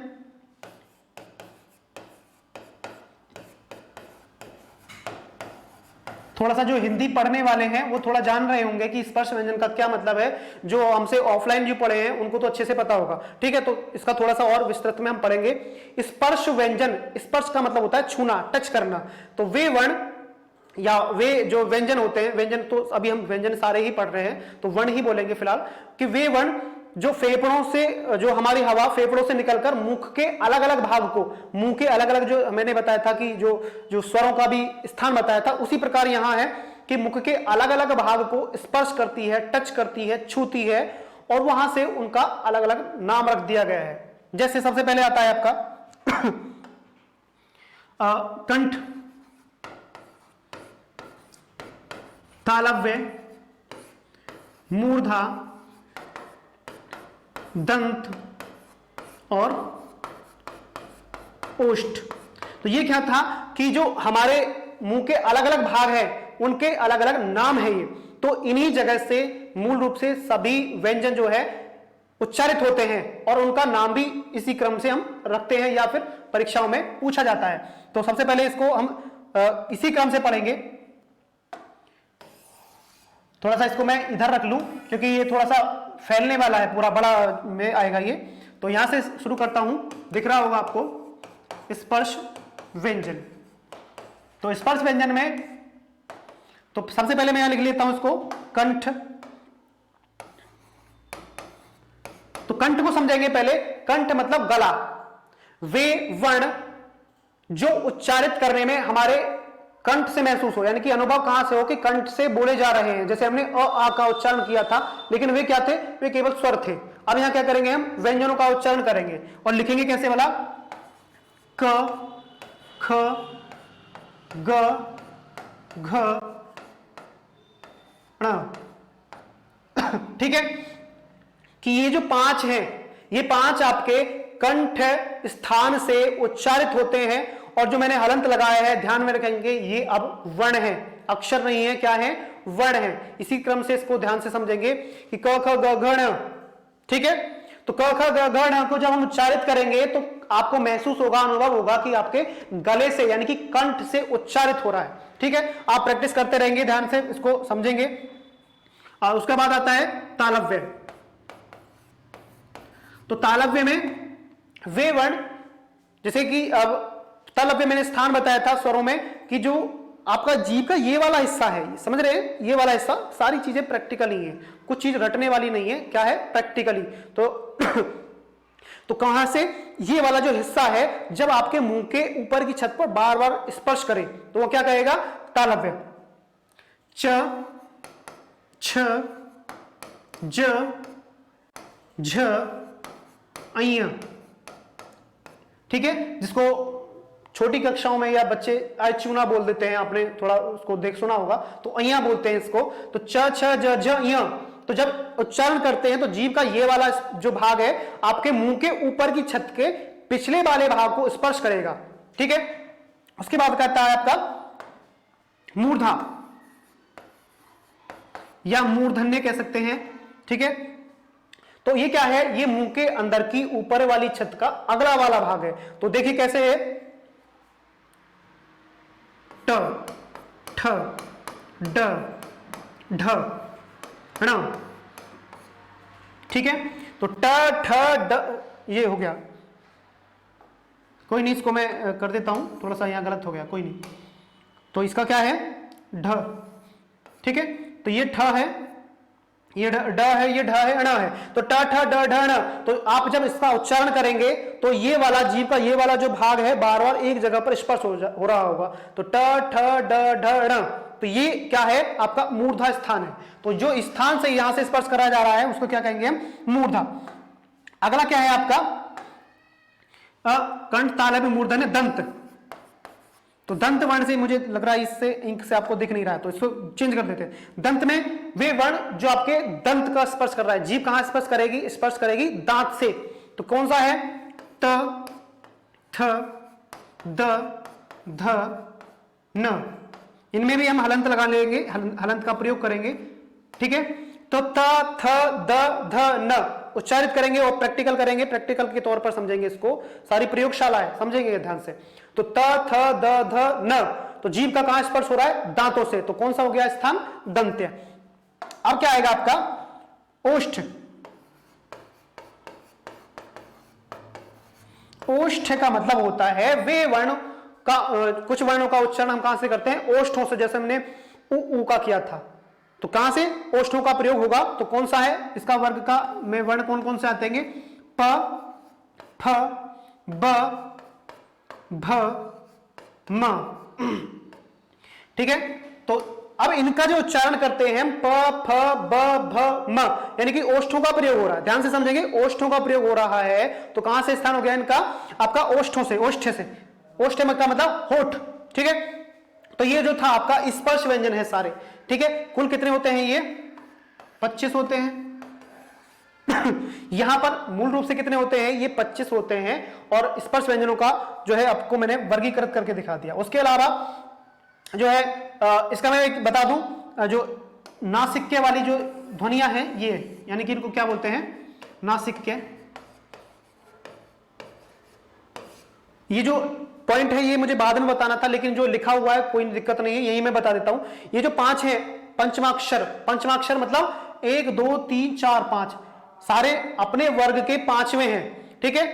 थोड़ा सा जो हिंदी पढ़ने वाले हैं वो थोड़ा जान रहे होंगे कि स्पर्श व्यंजन का क्या मतलब है, जो हमसे ऑफलाइन जो पढ़े हैं उनको तो अच्छे से पता होगा। ठीक है, तो इसका थोड़ा सा और विस्तृत में हम पढ़ेंगे। स्पर्श व्यंजन, स्पर्श का मतलब होता है छूना, टच करना। तो वे वर्ण या वे जो व्यंजन होते हैं, व्यंजन तो अभी हम व्यंजन सारे ही पढ़ रहे हैं, तो वर्ण ही बोलेंगे फिलहाल, कि वे वर्ण जो फेफड़ों से, जो हमारी हवा फेफड़ों से निकलकर मुख के अलग अलग भाग को, मुंह के अलग अलग, जो मैंने बताया था कि जो स्वरों का भी स्थान बताया था, उसी प्रकार यहां है कि मुख के अलग अलग भाग को स्पर्श करती है, टच करती है, छूती है, और वहां से उनका अलग अलग नाम रख दिया गया है। जैसे सबसे पहले आता है आपका कंठ, तालव्य, मूर्धा, दंत और ओष्ठ। तो ये क्या था कि जो हमारे मुंह के अलग अलग भाग हैं उनके अलग अलग नाम है ये। तो इन्हीं जगह से मूल रूप से सभी व्यंजन जो है उच्चारित होते हैं, और उनका नाम भी इसी क्रम से हम रखते हैं या फिर परीक्षाओं में पूछा जाता है। तो सबसे पहले इसको हम इसी क्रम से पढ़ेंगे। थोड़ा सा इसको मैं इधर रख लूं क्योंकि ये थोड़ा सा फैलने वाला है, पूरा बड़ा में आएगा ये। तो यहां से शुरू करता हूं, दिख रहा होगा आपको स्पर्श व्यंजन। तो स्पर्श व्यंजन में तो सबसे पहले मैं यहां लिख लेता हूं इसको कंठ। तो कंठ को समझेंगे पहले। कंठ मतलब गला। वे वर्ण जो उच्चारित करने में हमारे कंठ से महसूस हो, यानी कि अनुभव कहां से हो कि कंठ से बोले जा रहे हैं। जैसे हमने अ आ का उच्चारण किया था, लेकिन वे क्या थे, वे केवल स्वर थे। अब यहां क्या करेंगे, हम व्यंजनों का उच्चारण करेंगे और लिखेंगे कैसे वाला, क, ख, ग, घ, ण। ठीक है, कि ये जो 5 हैं, ये 5 आपके कंठ स्थान से उच्चारित होते हैं, और जो मैंने हलंत लगाया है ध्यान में रखेंगे, ये अब वर्ण है, अक्षर नहीं है, क्या है, वर्ण है। इसी क्रम से इसको ध्यान से समझेंगे कि क ख ग घ ण। ठीक है, तो क ख ग घ ण को जब हम उच्चारित करेंगे तो आपको महसूस होगा, अनुभव होगा कि आपके गले से यानी कि कंठ से उच्चारित हो रहा है। ठीक है, आप प्रैक्टिस करते रहेंगे, ध्यान से इसको समझेंगे। और उसके बाद आता है तालव्य। तो तालव्य में वे वर्ण, जैसे कि अब तालव्य मैंने स्थान बताया था स्वरों में कि जो आपका जीभ का ये वाला हिस्सा है, समझ रहे हैं, ये वाला हिस्सा, सारी चीजें प्रैक्टिकल ही है, कुछ चीज रटने वाली नहीं है, क्या है, प्रैक्टिकली। तो कहां से, ये वाला जो हिस्सा है जब आपके मुंह के ऊपर की छत पर बार बार स्पर्श करे तो वो क्या कहेगा, तालव्य। च, छ, ज, झ, अय्य। ठीक है, जिसको छोटी कक्षाओं में या बच्चे चूना बोल देते हैं, आपने थोड़ा उसको देख सुना होगा, तो अय्या बोलते हैं इसको। तो च, छ, ज, झ, य। तो जब उच्चारण करते हैं तो जीभ का ये वाला जो भाग है आपके मुंह के ऊपर की छत के पिछले वाले भाग को स्पर्श करेगा। ठीक है, उसके बाद कहता है आपका मूर्धा या मूर्धन्य कह सकते हैं। ठीक है, तो ये क्या है, ये मुंह के अंदर की ऊपर वाली छत का अगला वाला भाग है। तो देखिए कैसे है, ट, ठ, ड, ढ, ण। ठीक है, तो ट, ठ, ड, ये हो गया। कोई नहीं, इसको मैं कर देता हूं, थोड़ा सा यहां गलत हो गया, कोई नहीं। तो इसका क्या है, ढ। ठीक है, तो ये ठ है, ये ड है, ये ढ है, अण है। तो ट, ठ, ड, ढ, ण। तो आप जब इसका उच्चारण करेंगे तो ये वाला जीभ का ये वाला जो भाग है बार बार एक जगह पर स्पर्श हो रहा होगा। तो ट, ठ, ड, ढ, ण। तो ये क्या है, आपका मूर्धा स्थान है। तो जो स्थान से यहां से स्पर्श करा जा रहा है उसको क्या कहेंगे हम, मूर्धा। अगला क्या है आपका, कंठ, तालव्य, मूर्धन्य, दंत। तो दंत वर्ण से मुझे लग रहा है इससे इंक से आपको दिख नहीं रहा है, तो इसको चेंज कर देते हैं। दंत में वे वर्ण जो आपके दंत का स्पर्श कर रहा है। जीभ कहां स्पर्श करेगी? स्पर्श करेगी दांत से। तो कौन सा है? त, थ, द, ध, न। इनमें भी हम हलंत लगा लेंगे, हलंत का प्रयोग करेंगे। ठीक है, तो त, थ, द, ध, न उच्चारित करेंगे और प्रैक्टिकल करेंगे, प्रैक्टिकल के तौर पर समझेंगे इसको, सारी प्रयोगशाला है, समझेंगे ध्यान से। तो त, थ, द, ध, न, तो जीभ का कहां स्पर्श हो रहा है? दांतों से। तो कौन सा हो गया स्थान? दंत्य। अब क्या आएगा आपका? ओष्ठ। ओष्ठ का मतलब होता है वे वर्ण का, कुछ वर्णों का उच्चारण हम कहां से करते हैं? ओष्ठों से। जैसे हमने उ का किया था, तो कहां से ओष्ठों का प्रयोग होगा? तो कौन सा है इसका वर्ग का में वर्ण कौन कौन से आते हैं? प, फ, ब, भ, म। ठीक है, तो अब इनका जो उच्चारण करते हैं प, फ, ब, भ, म, यानी कि ओष्ठों का प्रयोग हो रहा है। ध्यान से समझेंगे, ओष्ठों का प्रयोग हो रहा है। तो कहां से स्थान हो गया इनका? आपका ओष्ठों से, ओष्ठ से। ओष्ठ का मतलब होठ। ठीक है, तो ये जो था आपका स्पर्श व्यंजन है सारे। ठीक है, कुल कितने होते हैं? ये 25 होते हैं। यहां पर मूल रूप से कितने होते हैं? ये 25 होते हैं। और स्पर्श व्यंजनों का जो है आपको मैंने वर्गीकृत करके दिखा दिया। उसके अलावा जो है इसका मैं एक बता दूं, जो नासिक्य वाली जो ध्वनियां हैं ये, यानी कि इनको क्या बोलते हैं? नासिक्य। ये जो पॉइंट है ये मुझे बाद में बताना था, लेकिन जो लिखा हुआ है कोई दिक्कत नहीं है, यही मैं बता देता हूं। ये जो 5 है पंचमाक्षर, पंचमाक्षर मतलब 1 2 3 4 5, सारे अपने वर्ग के 5वें हैं। ठीक है,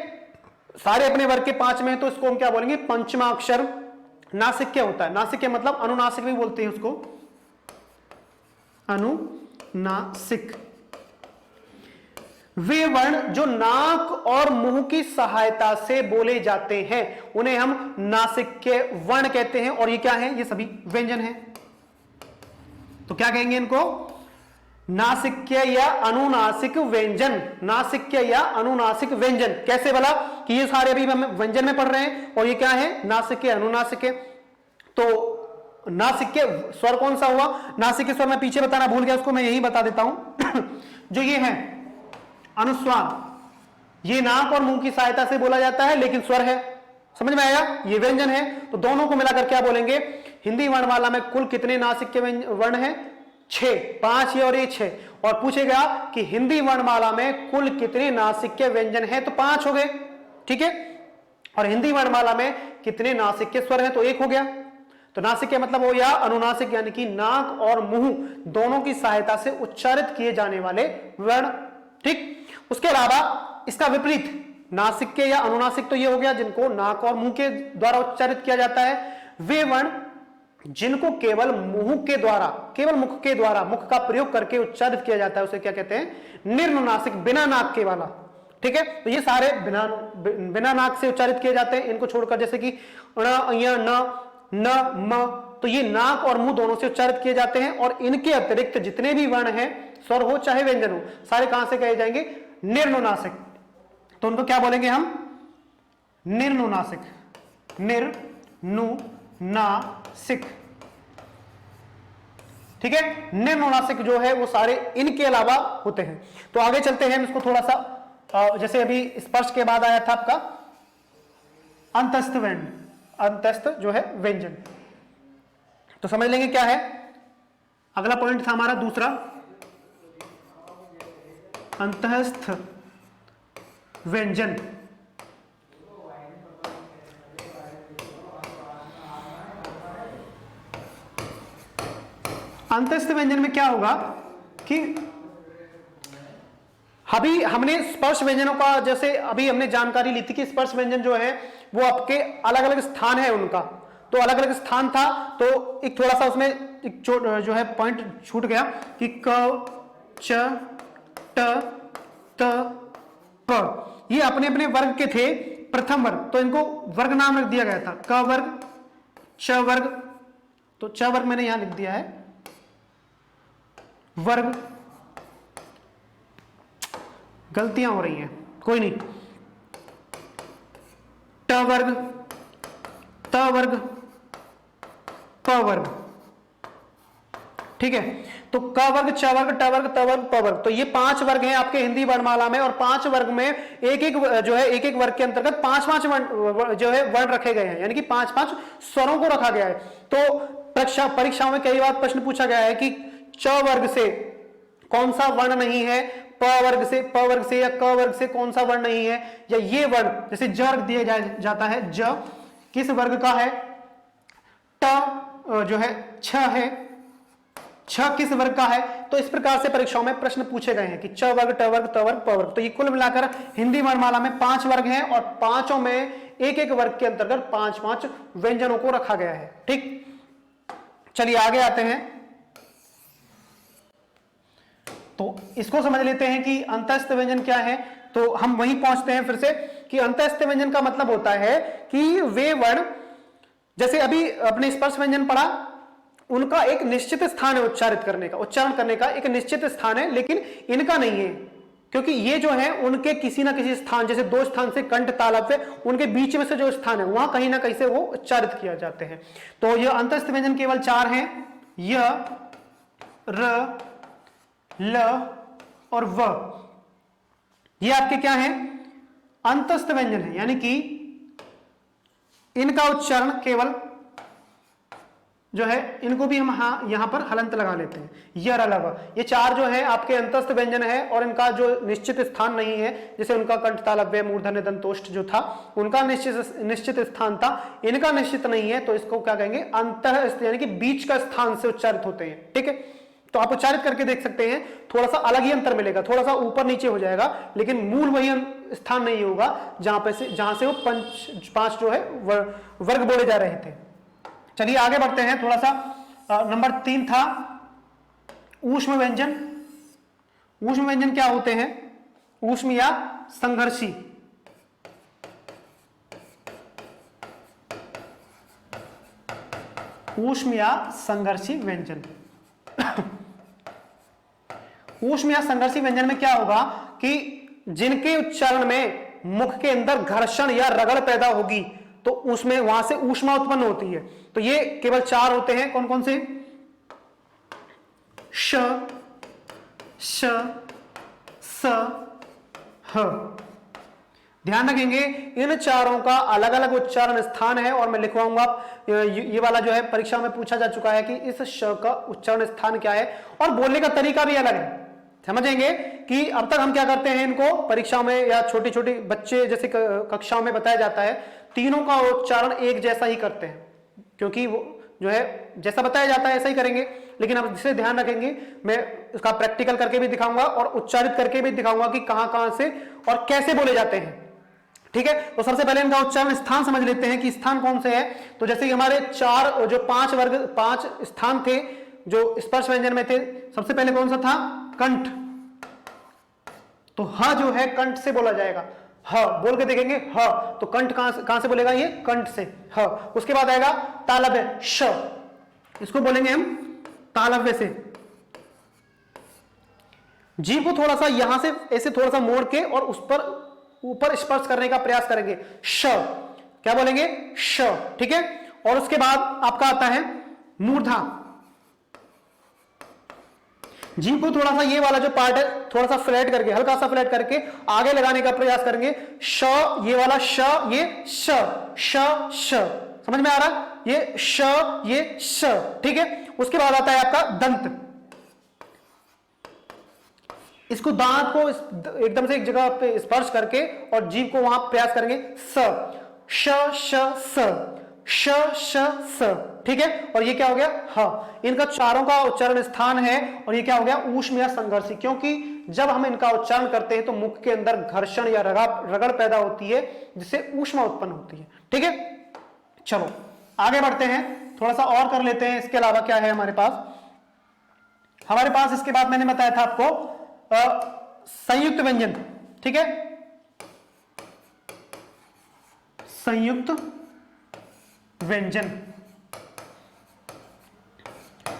सारे अपने वर्ग के 5वें हैं, तो इसको हम क्या बोलेंगे? पंचमाक्षर। नासिक्य होता है, नासिक्य मतलब अनुनासिक भी बोलते हैं उसको, अनुनासिक। वे वर्ण जो नाक और मुंह की सहायता से बोले जाते हैं उन्हें हम नासिक्य वर्ण कहते हैं। और ये क्या है? ये सभी व्यंजन हैं। तो क्या कहेंगे इनको? नासिक्य या अनुनासिक व्यंजन। नासिक्य या अनुनासिक व्यंजन। कैसे बोला कि ये सारे अभी हम व्यंजन में पढ़ रहे हैं, और ये क्या है? नासिक्य, अनुनासिक। तो नासिक्य स्वर कौन सा हुआ? नासिक्य स्वर मैं पीछे बताना भूल गया, उसको मैं यही बता देता हूं। जो ये है अनुस्वार, ये नाक और मुंह की सहायता से बोला जाता है, लेकिन स्वर है। समझ में आया? ये व्यंजन है। तो दोनों को मिलाकर क्या बोलेंगे? हिंदी वर्णमाला में कुल कितने नासिक्य वर्ण हैं? 6। 5 ये और ये 6। और पूछेगा कि हिंदी वर्णमाला में कुल कितने नासिक्य व्यंजन हैं? तो 5 हो गए। ठीक है, और हिंदी वर्णमाला में कितने नासिक्य स्वर हैं? तो 1 हो गया। तो नासिक्य मतलब हो या अनुनासिक, यानी कि नाक और मुंह दोनों की सहायता से उच्चारित किए जाने वाले वर्ण। ठीक, उसके अलावा इसका विपरीत नासिक्य या अनुनासिक तो ये हो गया जिनको नाक और मुंह के द्वारा उच्चारित किया जाता है। वे वर्ण जिनको केवल मुंह के द्वारा, केवल मुख के द्वारा, मुख का प्रयोग करके उच्चारित किया जाता है, उसे क्या कहते हैं? निर्नुनासिक, बिना नाक के वाला। ठीक है, तो ये सारे बिना नाक से उच्चारित किए जाते हैं। इनको छोड़कर जैसे कि न, म, तो ये नाक और मुंह दोनों से उच्चारित किए जाते हैं। और इनके अतिरिक्त जितने भी वर्ण हैं, स्वर हो चाहे व्यंजन हो, सारे कहां से कहे जाएंगे? निर्नुनासिक। तो उनको क्या बोलेंगे हम? निर्नुनासिक। निर्नुनासिक। ठीक है, निर्नुनासिक जो है वो सारे इनके अलावा होते हैं। तो आगे चलते हैं, इसको थोड़ा सा, जैसे अभी स्पर्श के बाद आया था आपका अंतस्थ वर्ण, अंतस्थ जो है व्यंजन, तो समझ लेंगे क्या है। अगला पॉइंट था हमारा दूसरा, अंतस्थ व्यंजन। अंतस्थ व्यंजन में क्या होगा कि अभी हमने स्पर्श व्यंजनों का, जैसे अभी हमने जानकारी ली थी कि स्पर्श व्यंजन जो है वो आपके अलग अलग स्थान है उनका, तो अलग अलग स्थान था। तो एक थोड़ा सा उसमें एक जो है पॉइंट छूट गया कि क, च, ट, त, प, ये अपने अपने वर्ग के थे, प्रथम वर्ग, तो इनको वर्ग नाम रख दिया गया था। क वर्ग, च वर्ग, तो च वर्ग मैंने यहां लिख दिया है वर्ग, गलतियां हो रही हैं, कोई नहीं, ट वर्ग, त वर्ग, क वर्ग, ठीक है। तो क वर्ग, च वर्ग, ट वर्ग, त वर्ग, प वर्ग, तो ये 5 वर्ग हैं आपके हिंदी वर्णमाला में, और 5 वर्ग में एक एक जो है एक एक वर्ग के अंतर्गत 5-5 जो है वर्ण रखे गए हैं, यानी कि 5-5 स्वरों को रखा गया है। तो परीक्षाओं में कई बार प्रश्न पूछा गया है कि च वर्ग से कौन सा वर्ण नहीं है, प वर्ग से या क वर्ग से कौन सा वर्ण नहीं है, या ये वर्ण जैसे ज वर्ग दिया जाता है, ज किस वर्ग का है, ट जो है छ है, छ किस वर्ग का है। तो इस प्रकार से परीक्षाओं में प्रश्न पूछे गए हैं कि च वर्ग, ट वर्ग, त वर्ग, प वर्ग। तो ये कुल मिलाकर हिंदी वर्णमाला में 5 वर्ग हैं, और पांचों में एक एक वर्ग के अंतर्गत 5-5 व्यंजनों को रखा गया है, ठीक। चलिए आगे आते हैं, तो इसको समझ लेते हैं कि अंतःस्थ व्यंजन क्या है। तो हम वहीं पहुंचते हैं फिर से कि अंतःस्थ व्यंजन का मतलब होता है कि वे वर्ण, जैसे अभी अपने स्पर्श व्यंजन पढ़ा, उनका एक निश्चित स्थान है उच्चारण करने का एक निश्चित स्थान है, लेकिन इनका नहीं है, क्योंकि ये जो है उनके किसी ना किसी स्थान, जैसे 2 स्थान से कंठ तालव्य, उनके बीच में से जो स्थान है वहां कहीं ना कहीं से वो उच्चारित किया जाते हैं। तो ये अंतःस्थ व्यंजन केवल 4 हैं, य, र, ल और व। ये आपके क्या है, अंतःस्थ व्यंजन है, यानी कि इनका उच्चारण केवल जो है, इनको भी हम यहां पर हलंत लगा लेते हैं, य, र, ल, व। ये 4 जो है आपके अंतःस्थ व्यंजन है, और इनका जो निश्चित स्थान नहीं है, जैसे उनका कंठ तालव्य, मूर्धन्य, दंतोष्ठ जो था उनका निश्चित स्थान था, इनका निश्चित नहीं है, तो इसको क्या कहेंगे, अंतःस्थ, यानी कि बीच का स्थान से उच्चारित होते हैं, ठीक है। तो आप उच्चारित करके देख सकते हैं, थोड़ा सा अलग ही अंतर मिलेगा, थोड़ा सा ऊपर नीचे हो जाएगा, लेकिन मूल वही स्थान नहीं होगा जहां से वो 5 जो है वर्ग बोले जा रहे थे। चलिए आगे बढ़ते हैं, थोड़ा सा नंबर 3 था ऊष्म व्यंजन। ऊष्म व्यंजन क्या होते हैं, ऊष्म या संघर्षी। ऊष्म या संघर्षी व्यंजन। ऊष्म या संघर्षी व्यंजन में क्या होगा कि जिनके उच्चारण में मुख के अंदर घर्षण या रगड़ पैदा होगी, तो उसमें वहां से ऊष्मा उत्पन्न होती है। तो ये केवल 4 होते हैं, कौन कौन से, श, श, स, ह। ध्यान रखेंगे, इन चारों का अलग अलग उच्चारण स्थान है, और मैं लिखवाऊंगा, ये वाला जो है परीक्षा में पूछा जा चुका है कि इस श का उच्चारण स्थान क्या है, और बोलने का तरीका भी अलग है। समझेंगे कि अब तक हम क्या करते हैं, इनको परीक्षाओं में या छोटी छोटी बच्चे जैसे कक्षाओं में बताया जाता है, तीनों का उच्चारण एक जैसा ही करते हैं, क्योंकि वो जो है जैसा बताया जाता है ऐसा ही करेंगे। लेकिन अब जिसे ध्यान रखेंगे, मैं इसका प्रैक्टिकल करके भी दिखाऊंगा और उच्चारित करके भी दिखाऊंगा कि कहां कहां से और कैसे बोले जाते हैं, ठीक है। तो सबसे पहले इनका उच्चारण स्थान समझ लेते हैं कि स्थान कौन से है। तो जैसे कि हमारे 5 स्थान थे जो स्पर्श व्यंजन में थे, सबसे पहले कौन सा था, कंठ। तो ह जो है कंठ से बोला जाएगा, ह बोल के देखेंगे, ह। तो कंठ कहां से बोलेगा, ये कंठ से, ह। उसके बाद आएगा तालव्य, श, इसको बोलेंगे हम तालव्य से। जीभ को थोड़ा सा यहां से ऐसे थोड़ा सा मोड़ के और उस पर ऊपर स्पर्श करने का प्रयास करेंगे, श, क्या बोलेंगे, श, ठीक है। और उसके बाद आपका आता है मूर्धा। जीभ को थोड़ा सा ये वाला जो पार्ट है थोड़ा सा फ्लैट करके, हल्का सा फ्लैट करके आगे लगाने का प्रयास करेंगे, श, ये वाला श, ये श, श, श, समझ में आ रहा, ये श, ये श, ठीक है। उसके बाद आता है आपका दंत। इसको दांत को एकदम से एक जगह पे स्पर्श करके और जीभ को वहां प्रयास करेंगे, स, श, श, स, श, श, स, ठीक है। और ये क्या हो गया, ह। इनका चारों का उच्चारण स्थान है, और ये क्या हो गया, ऊष्म या संघर्षी, क्योंकि जब हम इनका उच्चारण करते हैं तो मुख के अंदर घर्षण या रगड़ पैदा होती है, जिससे ऊष्मा उत्पन्न होती है, ठीक है। चलो आगे बढ़ते हैं, थोड़ा सा और कर लेते हैं। इसके अलावा क्या है हमारे पास इसके बाद मैंने बताया था आपको संयुक्त व्यंजन, ठीक है। संयुक्त व्यंजन,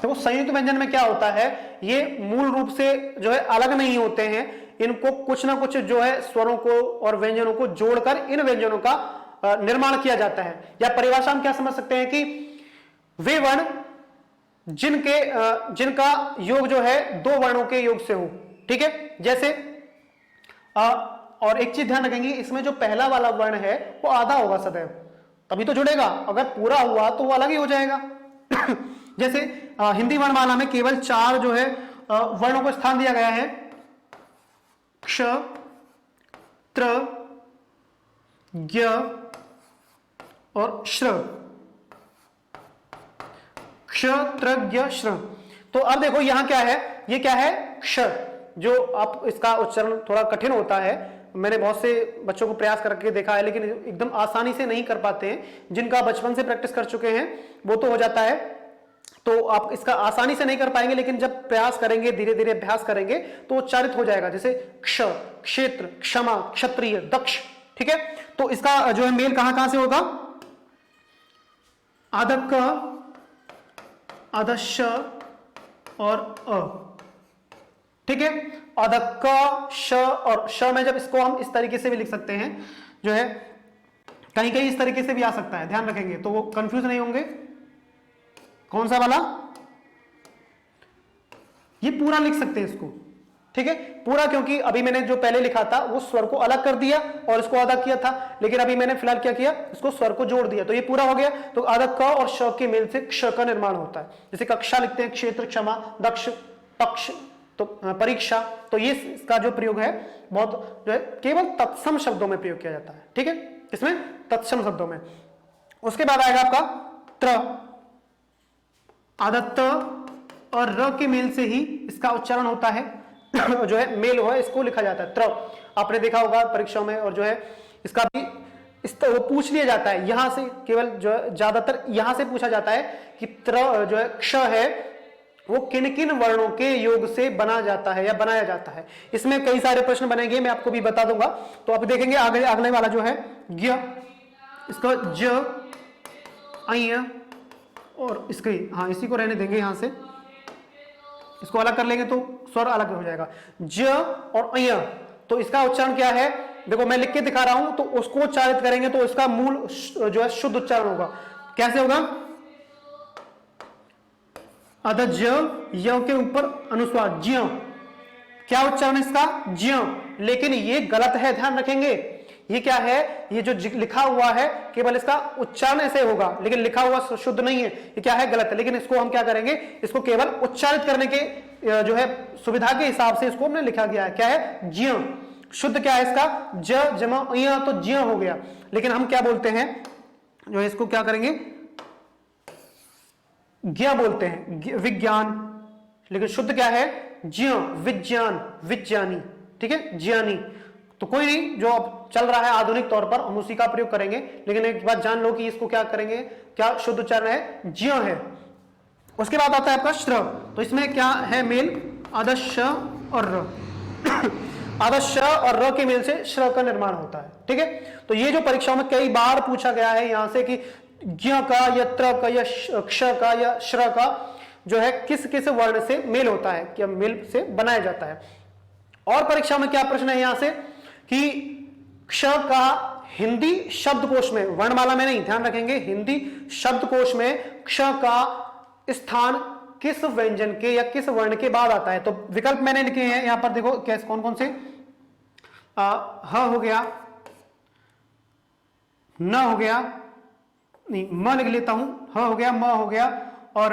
तो संयुक्त व्यंजन में क्या होता है, ये मूल रूप से जो है अलग नहीं होते हैं, इनको कुछ ना कुछ जो है स्वरों को और व्यंजनों को जोड़कर इन व्यंजनों का निर्माण किया जाता है। या परिभाषा हम क्या समझ सकते हैं कि वे वर्ण जिनका योग जो है दो वर्णों के योग से हो, ठीक है। जैसे और एक चीज ध्यान रखेंगे, इसमें जो पहला वाला वर्ण है वो आधा होगा सदैव, तभी तो जुड़ेगा, अगर पूरा हुआ तो वो अलग ही हो जाएगा। जैसे हिंदी वर्णमाला में केवल 4 जो है वर्णों को स्थान दिया गया है, क्ष, त्र, ज्ञ और श्र। क्ष, त्र, ज्ञ, श्र। तो अब देखो यहां क्या है, ये क्या है, क्ष, जो आप इसका उच्चारण थोड़ा कठिन होता है, मैंने बहुत से बच्चों को प्रयास करके देखा है, लेकिन एकदम आसानी से नहीं कर पाते हैं। जिनका बचपन से प्रैक्टिस कर चुके हैं वो तो हो जाता है, तो आप इसका आसानी से नहीं कर पाएंगे, लेकिन जब प्रयास करेंगे, धीरे धीरे अभ्यास करेंगे तो उच्चारित हो जाएगा। जैसे क्ष, क्षेत्र, क्षमा, क्षत्रिय, दक्ष, ठीक है। तो इसका जो है मेल कहां कहां से होगा, आदक, आदश और अ, ठीक है। आदक, श और श में जब इसको हम इस तरीके से भी लिख सकते हैं, जो है कहीं कहीं इस तरीके से भी आ सकता है, ध्यान रखेंगे तो वो कंफ्यूज नहीं होंगे। कौन सा वाला, ये पूरा लिख सकते हैं इसको, ठीक है, पूरा, क्योंकि अभी मैंने जो पहले लिखा था वो स्वर को अलग कर दिया और इसको आधा किया था, लेकिन अभी मैंने फिलहाल क्या किया, इसको स्वर को जोड़ दिया, तो ये पूरा हो गया। तो आधा क और श के मेल से क्ष का निर्माण होता है। जैसे कक्षा लिखते हैं, क्षेत्र, क्षमा, दक्ष, पक्ष, तो परीक्षा, तो ये इसका जो प्रयोग है बहुत जो है केवल तत्सम शब्दों में प्रयोग किया जाता है, ठीक है, इसमें तत्सम शब्दों में। उसके बाद आएगा आपका त्र, आदत्त और र के मेल से ही इसका उच्चारण होता है, जो है मेल हो है, इसको लिखा जाता है त्र। आपने देखा होगा परीक्षाओं में, और जो है इसका भी वो पूछ लिया जाता है, यहां से केवल जो ज्यादातर यहां से पूछा जाता है कि त्र जो है क्ष है वो किन किन वर्णों के योग से बना जाता है या बनाया जाता है। इसमें कई सारे प्रश्न बनेंगे, मैं आपको भी बता दूंगा। तो आप देखेंगे आगे अगले वाला जो है ज्ञ, इसका ज, अय और इसके, हाँ इसी को रहने देंगे, यहां से इसको अलग कर लेंगे तो स्वर अलग हो जाएगा, ज और अय। तो इसका उच्चारण क्या है, देखो मैं लिख के दिखा रहा हूं, तो उसको उच्चारित करेंगे तो इसका मूल जो है शुद्ध उच्चारण होगा। कैसे होगा, अद ज, य के ऊपर अनुस्वार ज्य, क्या उच्चारण इसका, ज्य, लेकिन ये गलत है, ध्यान रखेंगे। ये क्या है, ये जो लिखा हुआ है केवल इसका उच्चारण ऐसे होगा, लेकिन लिखा हुआ शुद्ध नहीं है, ये क्या है, गलत है। लेकिन इसको हम क्या करेंगे, इसको केवल उच्चारित करने के जो है सुविधा के हिसाब से इसको हमने लिखा गया है, क्या है, ज्य। शुद्ध क्या है इसका, ज जमा अय, तो ज्य हो गया। लेकिन हम क्या बोलते हैं, जो है इसको क्या करेंगे, ज्ञ बोलते हैं, विज्ञान, लेकिन शुद्ध क्या है, ज्ञ, विज्ञान, विज्ञानी, ठीक है, ज्ञानी। तो कोई नहीं, जो अब चल रहा है आधुनिक तौर पर हम उसी का प्रयोग करेंगे, लेकिन एक बात जान लो कि इसको क्या करेंगे, क्या शुद्ध उच्चारण है, ज्ञ है। उसके बाद आता है आपका श्र, तो इसमें क्या है मेल, आदश और र। आदश और र के मेल से श्र का निर्माण होता है, ठीक है। तो ये जो परीक्षाओं में कई बार पूछा गया है यहां से कि ज्ञ का या त्र का या क्ष का या श्र का जो है किस किस वर्ण से मेल होता है, क्या मेल से बनाया जाता है। और परीक्षा में क्या प्रश्न है यहां से कि क्ष का हिंदी शब्दकोश में, वर्णमाला में नहीं, ध्यान रखेंगे, हिंदी शब्दकोश में क्ष का स्थान किस व्यंजन के या किस वर्ण के बाद आता है। तो विकल्प मैंने लिखे हैं यहां पर, देखो कैसे कौन कौन से, ह हो गया, न हो गया, नहीं म लिख लेता हूं, ह हो गया, म हो गया और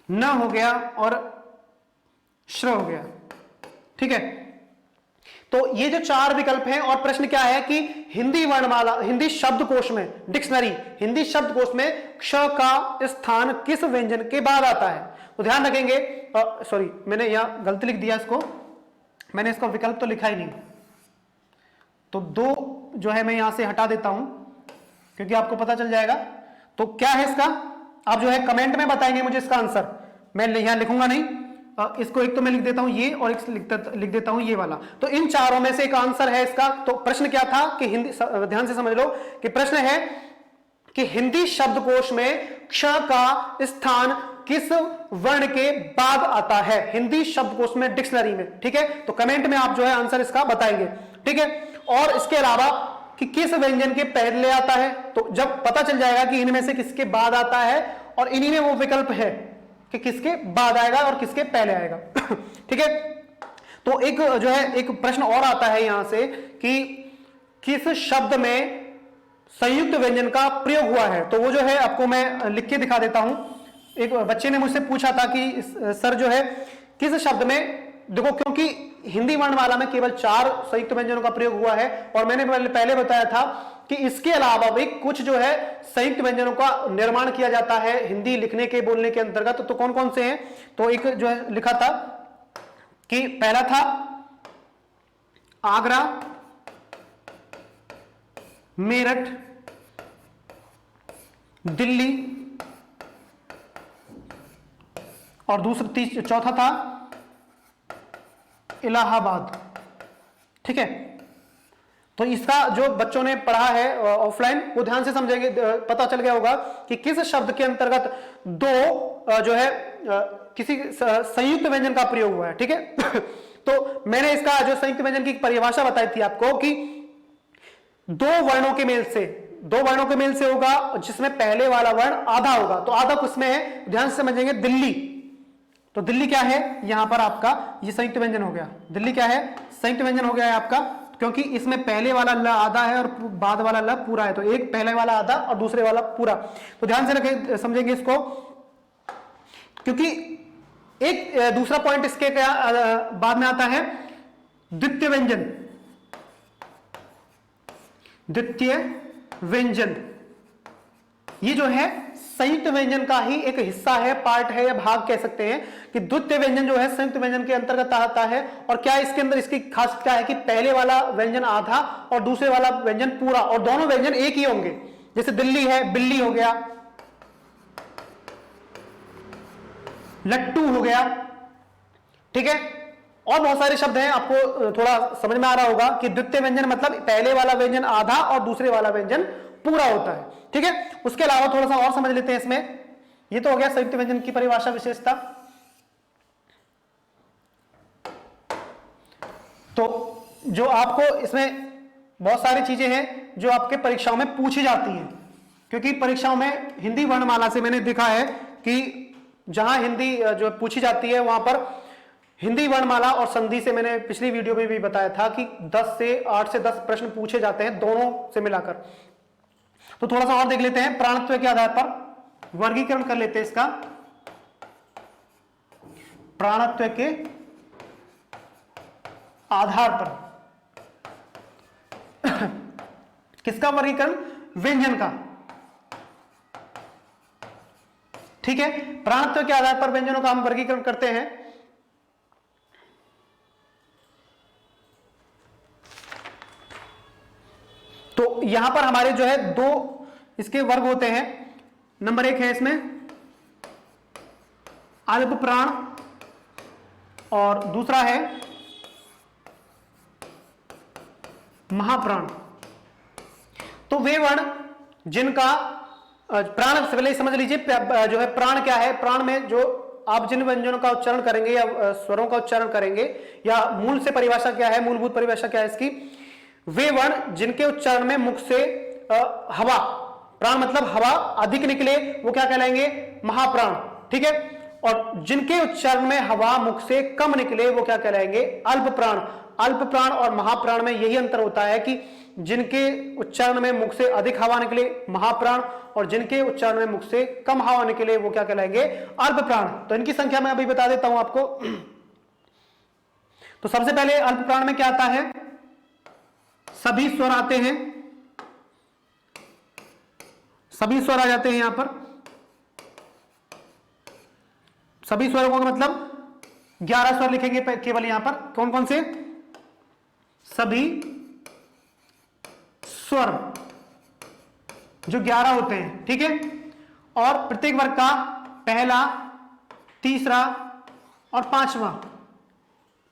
न हो गया और श्र हो गया, ठीक है। तो ये जो 4 विकल्प हैं, और प्रश्न क्या है कि हिंदी वर्णमाला, हिंदी शब्दकोश में, डिक्शनरी हिंदी शब्दकोश में क्ष का स्थान किस व्यंजन के बाद आता है। तो ध्यान रखेंगे, सॉरी मैंने यहां गलती लिख दिया, इसको मैंने इसका विकल्प तो लिखा ही नहीं, तो 2 जो है मैं यहां से हटा देता हूं क्योंकि आपको पता चल जाएगा। तो क्या है इसका, आप जो है कमेंट में बताएंगे मुझे इसका आंसर, मैं यहां लिखूंगा नहीं, इसको एक तो मैं लिख देता हूं ये, और एक लिख देता हूं ये वाला। तो इन चारों में से एक आंसर है इसका। तो प्रश्न क्या था कि हिंदी, ध्यान से समझ लो कि प्रश्न है कि हिंदी शब्दकोश में क्ष का स्थान किस वर्ण के बाद आता है, हिंदी शब्दकोश में, डिक्शनरी में, ठीक है। तो कमेंट में आप जो है आंसर इसका बताएंगे, ठीक है। और इसके अलावा कि किस व्यंजन के पहले आता है, तो जब पता चल जाएगा कि इनमें से किसके बाद आता है और इन्हीं में वो विकल्प है कि किसके बाद आएगा और किसके पहले आएगा। ठीक है, तो एक जो है एक प्रश्न और आता है यहां से कि किस शब्द में संयुक्त व्यंजन का प्रयोग हुआ है। तो वो जो है आपको मैं लिख के दिखा देता हूं। एक बच्चे ने मुझसे पूछा था कि सर जो है किस शब्द में, देखो क्योंकि हिंदी वर्णमाला में केवल 4 संयुक्त व्यंजनों का प्रयोग हुआ है और मैंने पहले बताया था कि इसके अलावा भी कुछ जो है संयुक्त व्यंजनों का निर्माण किया जाता है हिंदी लिखने के बोलने के अंतर्गत। तो कौन कौन से हैं, तो एक जो है लिखा था कि पहला था आगरा, मेरठ, दिल्ली और चौथा था इलाहाबाद। ठीक है, तो इसका जो बच्चों ने पढ़ा है ऑफलाइन वो ध्यान से समझेंगे, पता चल गया होगा कि किस शब्द के अंतर्गत 2 जो है किसी संयुक्त व्यंजन का प्रयोग हुआ है। ठीक है, तो मैंने इसका जो संयुक्त व्यंजन की परिभाषा बताई थी आपको कि 2 वर्णों के मेल से होगा जिसमें पहले वाला वर्ण आधा होगा। तो आधा किसमें है, ध्यान से समझेंगे, दिल्ली। तो दिल्ली क्या है, यहां पर आपका ये संयुक्त व्यंजन हो गया। दिल्ली क्या है, संयुक्त व्यंजन हो गया है आपका, क्योंकि इसमें पहले वाला ल आधा है और बाद वाला ल पूरा है। तो एक पहले वाला आधा और दूसरे वाला पूरा। तो ध्यान से रखें, समझेंगे इसको, क्योंकि एक दूसरा पॉइंट इसके क्या बाद में आता है, द्वितीय व्यंजन। द्वितीय व्यंजन ये जो है संयुक्त व्यंजन का ही एक हिस्सा है, पार्ट है या भाग कह सकते हैं कि द्वितीय व्यंजन जो है संयुक्त व्यंजन के अंतर्गत आता है। और क्या इसके अंदर इसकी खासियत क्या है कि पहले वाला व्यंजन आधा और दूसरे वाला व्यंजन पूरा, और दोनों व्यंजन एक ही होंगे। जैसे दिल्ली है, बिल्ली हो गया, लट्टू हो गया। ठीक है, और बहुत सारे शब्द हैं, आपको थोड़ा समझ में आ रहा होगा कि द्वितीय व्यंजन मतलब पहले वाला व्यंजन आधा और दूसरे वाला व्यंजन पूरा होता है। ठीक है, उसके अलावा थोड़ा सा और समझ लेते हैं इसमें। ये तो हो गया संयुक्त व्यंजन की परिभाषा विशेषता। तो जो आपको इसमें बहुत सारी चीजें हैं जो आपके परीक्षाओं में पूछी जाती हैं, क्योंकि परीक्षाओं में हिंदी वर्णमाला से मैंने देखा है कि जहां हिंदी जो पूछी जाती है वहां पर हिंदी वर्णमाला और संधि से, मैंने पिछली वीडियो में भी बताया था कि 8 से 10 प्रश्न पूछे जाते हैं दोनों से मिलाकर। तो थोड़ा सा और देख लेते हैं, प्राणत्व के आधार पर वर्गीकरण कर लेते हैं इसका। प्राणत्व के आधार पर किसका वर्गीकरण, व्यंजन का। ठीक है, प्राणत्व के आधार पर व्यंजनों का हम वर्गीकरण करते हैं। तो यहां पर हमारे जो है 2 इसके वर्ग होते हैं। नंबर 1 है इसमें अल्प प्राण और दूसरा है महाप्राण। तो वे वर्ण जिनका प्राण से पहले समझ लीजिए जो है प्राण क्या है। प्राण में जो आप जिन व्यंजनों का उच्चारण करेंगे या स्वरों का उच्चारण करेंगे, या मूल से परिभाषा क्या है, मूलभूत परिभाषा क्या है इसकी, वे वर्ण जिनके उच्चारण में मुख से हवा, प्राण मतलब हवा अधिक निकले, वो क्या कहलाएंगे, महाप्राण। ठीक है, और जिनके उच्चारण में हवा मुख से कम निकले वो क्या कहलाएंगे, अल्प प्राण। अल्प प्राण और महाप्राण में यही अंतर होता है कि जिनके उच्चारण में मुख से अधिक हवा निकले महाप्राण, और जिनके उच्चारण में मुख से कम हवा निकले वो क्या कहलाएंगे, अल्प प्राण। तो इनकी संख्या मैं अभी बता देता हूं आपको। तो सबसे पहले अल्प प्राण में क्या आता है, सभी स्वर आते हैं, सभी स्वर आ जाते हैं यहां पर। सभी स्वरों का मतलब 11 स्वर लिखेंगे केवल यहां पर। कौन कौन से, सभी स्वर जो 11 होते हैं। ठीक है, और प्रत्येक वर्ग का पहला, तीसरा और पांचवा,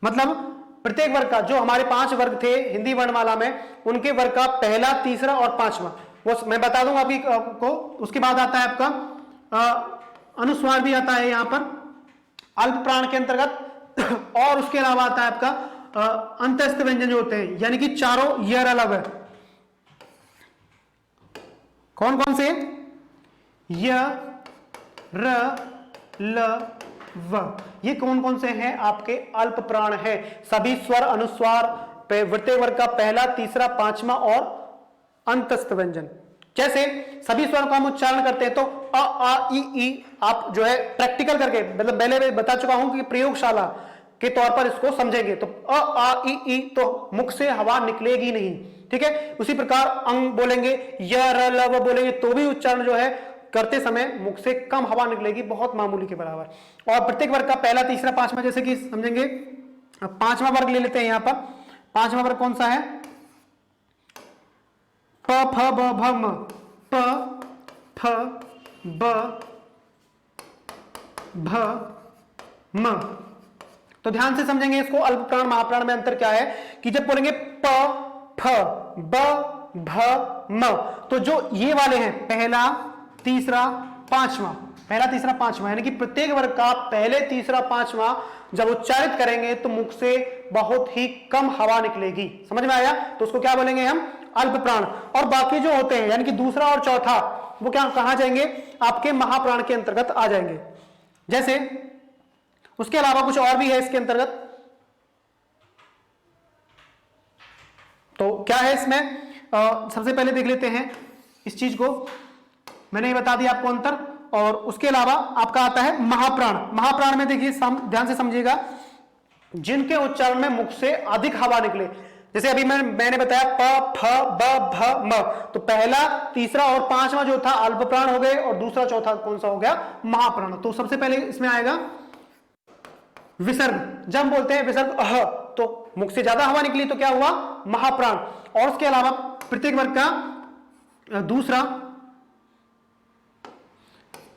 मतलब प्रत्येक वर्ग का जो हमारे 5 वर्ग थे हिंदी वर्णमाला में, उनके वर्ग का पहला, तीसरा और पांचवा वो मैं बता दूंगा अभी आपको। उसके बाद आता है आपका अनुस्वार भी आता है यहां पर अल्प प्राण के अंतर्गत। और उसके अलावा आता है आपका अंतस्थ व्यंजन जो होते हैं, यानी कि चारों यर अलग है। कौन कौन से, य, र, ल, व। ये कौन कौन से हैं? आपके अल्प प्राण है। सभी स्वर अनुस्वार वृत्तीय वर्ग का पहला, तीसरा, पांचवा और अंतस्थ व्यंजन। जैसे सभी स्वरों का हम उच्चारण करते हैं तो अ, आ, ई, आप जो है प्रैक्टिकल करके, मतलब पहले मैं बता चुका हूं कि प्रयोगशाला के तौर पर इसको समझेंगे तो अ, आ, ई तो मुख से हवा निकलेगी नहीं, ठीक है। उसी प्रकार अंग बोलेंगे, य, र, ल, व बोलेंगे तो भी उच्चारण जो है करते समय मुख से कम हवा निकलेगी, बहुत मामूली के बराबर। और प्रत्येक वर्ग का पहला, तीसरा, पांचवा जैसे कि समझेंगे। अब पांचवा वर्ग ले लेते हैं। यहां पर पांचवा वर्ग कौन सा है? प, फ, ब, भ, म। प, फ, ब, भ, म। तो ध्यान से समझेंगे इसको। अल्प प्राण महाप्राण में अंतर क्या है कि जब बोलेंगे प, फ, ब, भ, म, तो जो ये वाले हैं पहला, तीसरा, पांचवा, पहला, तीसरा, पांचवा, यानी कि प्रत्येक वर्ग का पहले, तीसरा, पांचवा जब उच्चारित करेंगे तो मुख से बहुत ही कम हवा निकलेगी। समझ में आया? तो उसको क्या बोलेंगे हम? अल्प प्राण। और बाकी जो होते हैं यानी कि दूसरा और चौथा, वो क्या कहां जाएंगे? आपके महाप्राण के अंतर्गत आ जाएंगे। जैसे उसके अलावा कुछ और भी है इसके अंतर्गत। तो क्या है इसमें? सबसे पहले देख लेते हैं इस चीज को। मैंने ये बता दिया आपको अंतर। और उसके अलावा आपका आता है महाप्राण। महाप्राण में देखिए ध्यान से समझिएगा, जिनके उच्चारण में मुख से अधिक हवा निकले। जैसे अभी मैंने बताया प, फ, ब, भ, म, तो पहला, तीसरा और पांचवा जो था अल्प प्राण हो गए और दूसरा, चौथा कौन सा हो गया? महाप्राण। तो सबसे पहले इसमें आएगा विसर्ग। जब बोलते हैं विसर्ग अह, तो मुख से ज्यादा हवा निकली तो क्या हुआ? महाप्राण। और उसके अलावा प्रत्येक वर्ग का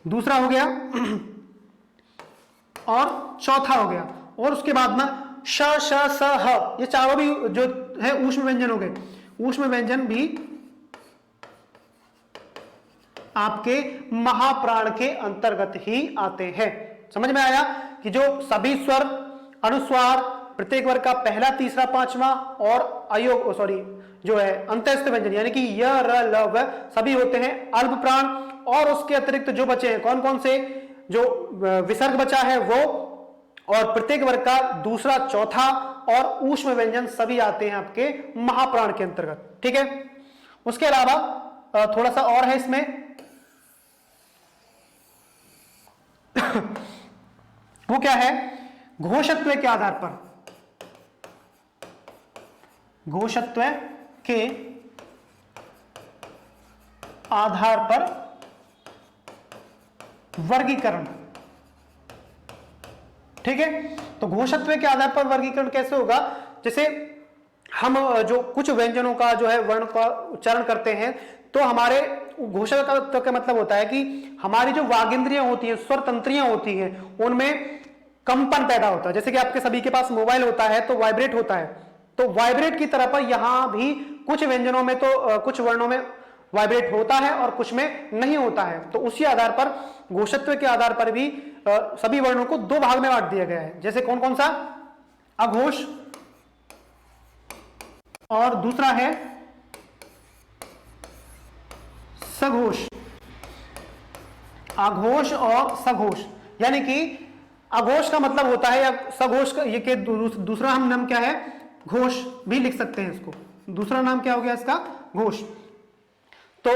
दूसरा हो गया और चौथा हो गया। और उसके बाद में श, श, स, ह, ये चारों भी जो है ऊष्म व्यंजन हो गए। ऊष्म व्यंजन भी आपके महाप्राण के अंतर्गत ही आते हैं। समझ में आया कि जो सभी स्वर अनुस्वार प्रत्येक वर्ग का पहला, तीसरा, पांचवा और अयोग जो है अंतस्थ व्यंजन यानी कि य, र, ल, व सभी होते हैं अल्प प्राण। और उसके अतिरिक्त जो बचे हैं कौन कौन से? जो विसर्ग बचा है वो, और प्रत्येक वर्ग का दूसरा, चौथा और ऊष्म व्यंजन सभी आते हैं आपके महाप्राण के अंतर्गत, ठीक है। उसके अलावा थोड़ा सा और है इसमें वो क्या है? घोषत्व के आधार पर, घोषत्व के आधार पर वर्गीकरण, ठीक है। तो घोषत्व के आधार पर वर्गीकरण कैसे होगा? जैसे हम जो कुछ व्यंजनों का जो है वर्ण का उच्चारण करते हैं तो हमारे घोषत्व का मतलब होता है कि हमारी जो वागिंद्रियां होती हैं, स्वर तंत्रियां होती हैं, उनमें कंपन पैदा होता है। जैसे कि आपके सभी के पास मोबाइल होता है तो वाइब्रेट होता है, तो वाइब्रेट की तरह पर यहां भी कुछ व्यंजनों में तो कुछ वर्णों में वाइब्रेट होता है और कुछ में नहीं होता है। तो उसी आधार पर घोषत्व के आधार पर भी सभी वर्णों को दो भाग में बांट दिया गया है। जैसे कौन कौन सा? अघोष और दूसरा है सघोष। अघोष और सघोष, यानी कि अघोष का मतलब होता है, या सघोष का ये के दूसरा हम नाम क्या है? घोष भी लिख सकते हैं इसको। दूसरा नाम क्या हो गया इसका? घोष। तो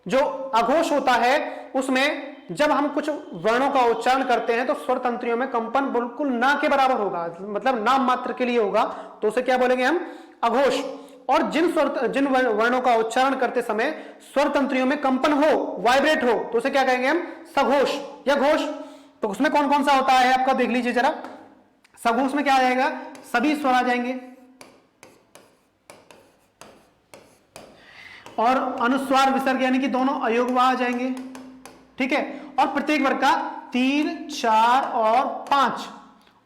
जो अघोष होता है उसमें जब हम कुछ वर्णों का उच्चारण करते हैं तो स्वर तंत्रियों में कंपन बिल्कुल ना के बराबर होगा, मतलब नाम मात्र के लिए होगा, तो उसे क्या बोलेंगे हम? अघोष। और जिन वर्णों का उच्चारण करते समय स्वर तंत्रियों में कंपन हो, वाइब्रेट हो, तो उसे क्या कहेंगे हम? सघोष या घोष। तो उसमें कौन कौन सा होता है आपका देख लीजिए जरा। सघोष में क्या आ जाएगा? सभी स्वर आ जाएंगे और अनुस्वार विसर्ग यानी कि दोनों अयोगवा आ जाएंगे, ठीक है। और प्रत्येक वर्ग का 3, 4 और 5,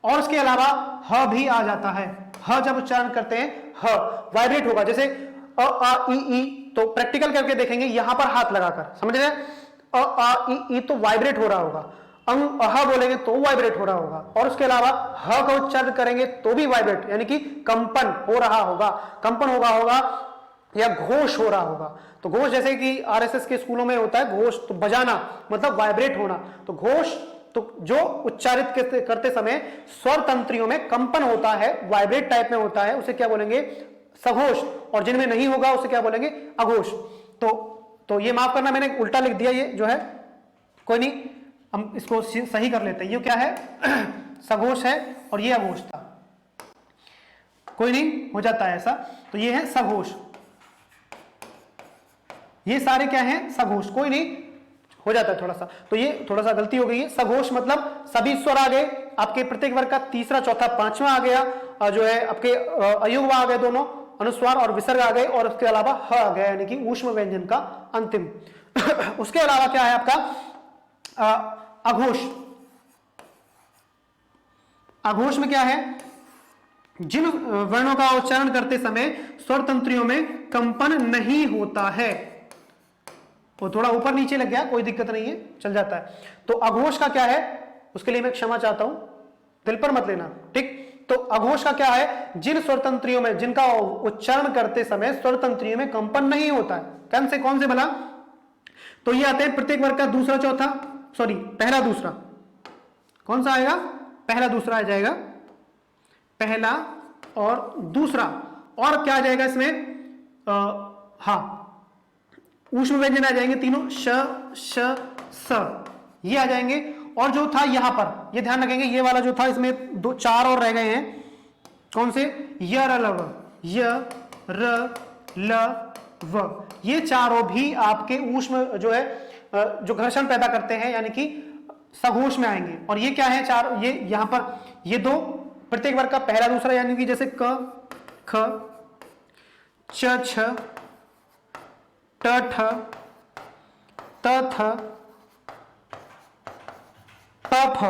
और उसके अलावा ह भी आ जाता है। ह जब उच्चारण करते हैं ह वाइब्रेट होगा, जैसे अ, आ, ई, तो प्रैक्टिकल करके देखेंगे यहां पर हाथ लगाकर, समझ रहे हैं? अ, आ, ई तो वाइब्रेट हो रहा होगा, अंग अह बोलेंगे तो वाइब्रेट हो रहा होगा, और उसके अलावा ह का उच्चारण करेंगे तो भी वाइब्रेट यानी कि कंपन हो रहा होगा। कंपन होगा या घोष हो रहा होगा। तो घोष जैसे कि आरएसएस के स्कूलों में होता है घोष, तो बजाना मतलब वाइब्रेट होना, तो घोष तो जो उच्चारित करते समय स्वर तंत्रियों में कंपन होता है, वाइब्रेट टाइप में होता है, उसे क्या बोलेंगे? सघोष। और जिनमें नहीं होगा उसे क्या बोलेंगे? अघोष। तो ये माफ करना मैंने उल्टा लिख दिया, ये जो है कोई नहीं, हम इसको सही कर लेते हैं। ये क्या है? सघोष है और ये अघोष था, कोई नहीं, हो जाता है ऐसा। तो ये है सघोष, ये सारे क्या हैं? सघोष, कोई नहीं, हो जाता है थोड़ा सा। तो ये थोड़ा सा गलती हो गई है। सघोष मतलब सभी स्वर आ गए आपके, प्रत्येक वर्ग का तीसरा, चौथा, पांचवा आ गया, जो है आपके अयुग्म आ गए, दोनों अनुस्वार और विसर्ग आ गए, और उसके अलावा ह आ गया, यानी कि ऊष्म व्यंजन का अंतिम। उसके अलावा क्या है आपका? अघोष। अघोष में क्या है? जिन वर्णों का उच्चारण करते समय स्वर तंत्रियों में कंपन नहीं होता है। वो थोड़ा ऊपर नीचे लग गया, कोई दिक्कत नहीं है, चल जाता है। तो अघोष का क्या है? उसके लिए मैं क्षमा चाहता हूं, दिल पर मत लेना, ठीक। तो अघोष का क्या है? जिन स्वर तंत्रियों में, जिनका उच्चारण करते समय स्वर तंत्रियों में कंपन नहीं होता है। कौन से भला? तो ये आते हैं प्रत्येक वर्ग का दूसरा, चौथा, सॉरी पहला, दूसरा। कौन सा आएगा? पहला, दूसरा आ जाएगा, पहला और दूसरा। और क्या आ जाएगा इसमें? हाँ, ऊष्म व्यंजन आ जाएंगे तीनों, श, श, स, ये आ जाएंगे। और जो था यहां पर, ये ध्यान रखेंगे, ये वाला जो था इसमें दो, चार और रह गए हैं। कौन से? य, र, ल, व, य, र, ल, व, ये चारों भी आपके ऊष्म जो है, जो घर्षण पैदा करते हैं, यानी कि सघोष में आएंगे। और ये क्या है? चार, ये यहां पर ये दो प्रत्येक वर्ग का पहला, दूसरा, यानी कि जैसे क, ख, च, छ, ट, ठ, त, थ, प, फ,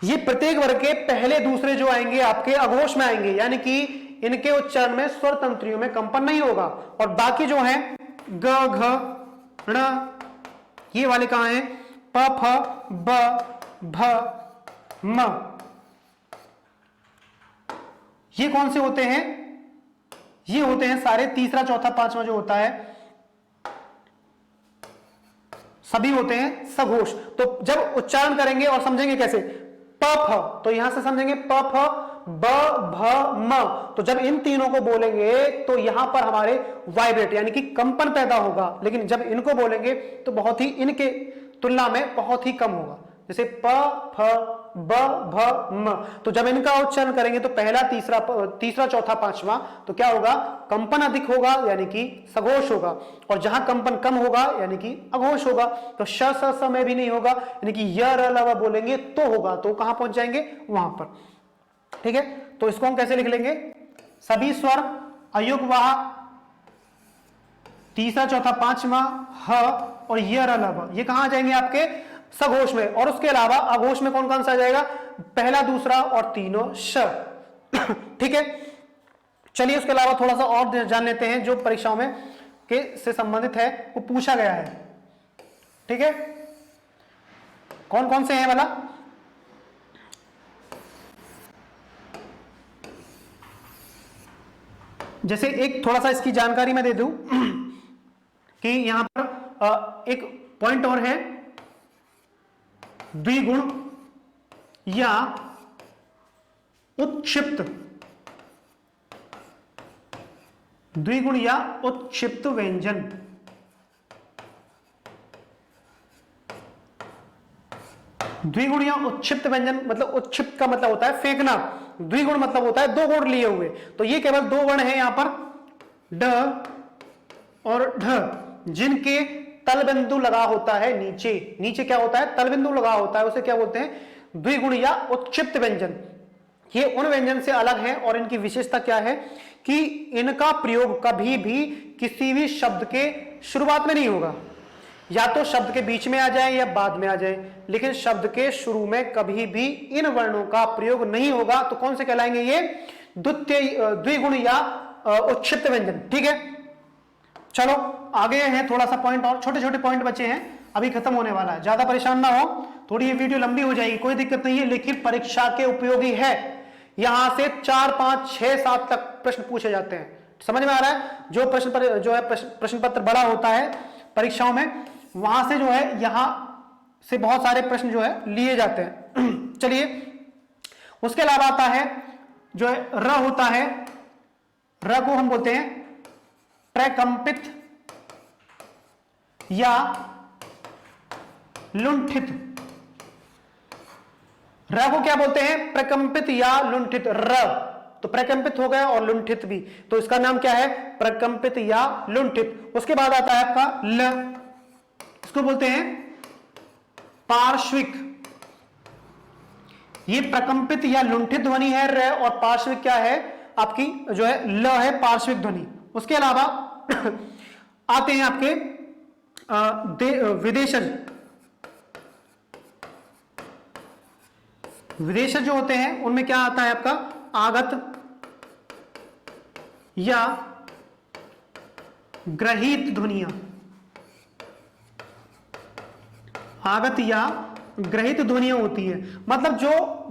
ये प्रत्येक वर्ग के पहले, दूसरे जो आएंगे आपके अघोष में आएंगे, यानी कि इनके उच्चारण में स्वर तंत्रियों में कंपन नहीं होगा। और बाकी जो हैं ग, घ, ण, ये वाले कहां हैं? प, फ, ब, भ, म, ये कौन से होते हैं? ये होते हैं सारे तीसरा, चौथा, पांचवा जो होता है, सभी होते हैं सघोष। तो जब उच्चारण करेंगे और समझेंगे कैसे? प, फ, तो यहां से समझेंगे प, फ, ब, भ, म। तो जब इन तीनों को बोलेंगे तो यहां पर हमारे वाइब्रेट यानी कि कंपन पैदा होगा, लेकिन जब इनको बोलेंगे तो बहुत ही, इनके तुलना में बहुत ही कम होगा। जैसे प, फ, ब, भ, म। तो जब इनका उच्चारण करेंगे तो पहला, तीसरा, चौथा, पांचवा, तो क्या होगा? कंपन अधिक होगा, यानी कि सघोष होगा। और जहां कंपन कम होगा, यानी कि अघोष होगा। तो श, स में भी नहीं होगा, यानी कि य, र, ल, व बोलेंगे तो होगा। तो कहां पहुंच जाएंगे? वहां पर, ठीक है। तो इसको हम कैसे लिख लेंगे? सभी स्वर अयुग्मवाह, तीसरा, चौथा, पांचवा, ह और य, र, ल, व, ये कहां आ जाएंगे? आपके सघोष में। और उसके अलावा अघोष में कौन कौन सा आ जाएगा? पहला, दूसरा और तीनों श, ठीक है। चलिए उसके अलावा थोड़ा सा और जान लेते हैं जो परीक्षाओं में के से संबंधित है, वो पूछा गया है, ठीक है। कौन कौन से हैं वाला? जैसे एक थोड़ा सा इसकी जानकारी मैं दे दूं कि यहां पर एक पॉइंट और है, द्विगुण या उत्क्षिप्त, द्विगुण या उत्क्षिप्त व्यंजन। द्विगुण या उत्क्षिप्त व्यंजन मतलब, उत्क्षिप्त का मतलब होता है फेंकना, द्विगुण मतलब होता है दो गुण लिए हुए। तो ये केवल दो वर्ण है यहां पर, ड और ढ, जिनके तल बिंदु लगा होता है नीचे। नीचे क्या होता है? तल बिंदु लगा होता है, उसे क्या बोलते हैं? द्विगुण या उत्क्षिप्त व्यंजन। ये उन व्यंजन से अलग है और इनकी विशेषता क्या है कि इनका प्रयोग कभी भी किसी भी शब्द के शुरुआत में नहीं होगा, या तो शब्द के बीच में आ जाए या बाद में आ जाए, लेकिन शब्द के शुरू में कभी भी इन वर्णों का प्रयोग नहीं होगा। तो कौन से कहलाएंगे ये? द्विगुण या उत्क्षिप्त व्यंजन, ठीक है। चलो आगे हैं, थोड़ा सा पॉइंट और, छोटे छोटे पॉइंट बचे हैं, अभी खत्म होने वाला है, ज्यादा परेशान ना हो, थोड़ी ये वीडियो लंबी हो जाएगी, कोई दिक्कत नहीं है, लेकिन परीक्षा के उपयोगी है। यहां से 4, 5, 6, 7 तक प्रश्न पूछे जाते हैं, समझ में आ रहा है? जो प्रश्न पर जो है प्रश्न पत्र बड़ा होता है परीक्षाओं में, वहां से जो है यहां से बहुत सारे प्रश्न जो है लिए जाते हैं। चलिए, उसके अलावा आता है जो है र होता है, र को हम बोलते हैं प्रकंपित या लुंठित। र को क्या बोलते हैं? प्रकंपित या लुंठित। र तो प्रकंपित हो गया और लुंठित भी, तो इसका नाम क्या है? प्रकंपित या लुंठित। उसके बाद आता है आपका ल, इसको बोलते हैं पार्श्विक। ये प्रकंपित या लुंठित ध्वनि है र, और पार्श्विक क्या है? आपकी जो है ल है, पार्श्विक ध्वनि। उसके अलावा आते हैं आपके विदेशज। विदेशज जो होते हैं उनमें क्या आता है आपका? आगत या ग्रहित ध्वनियां। आगत या ग्रहित ध्वनियां होती हैं, मतलब जो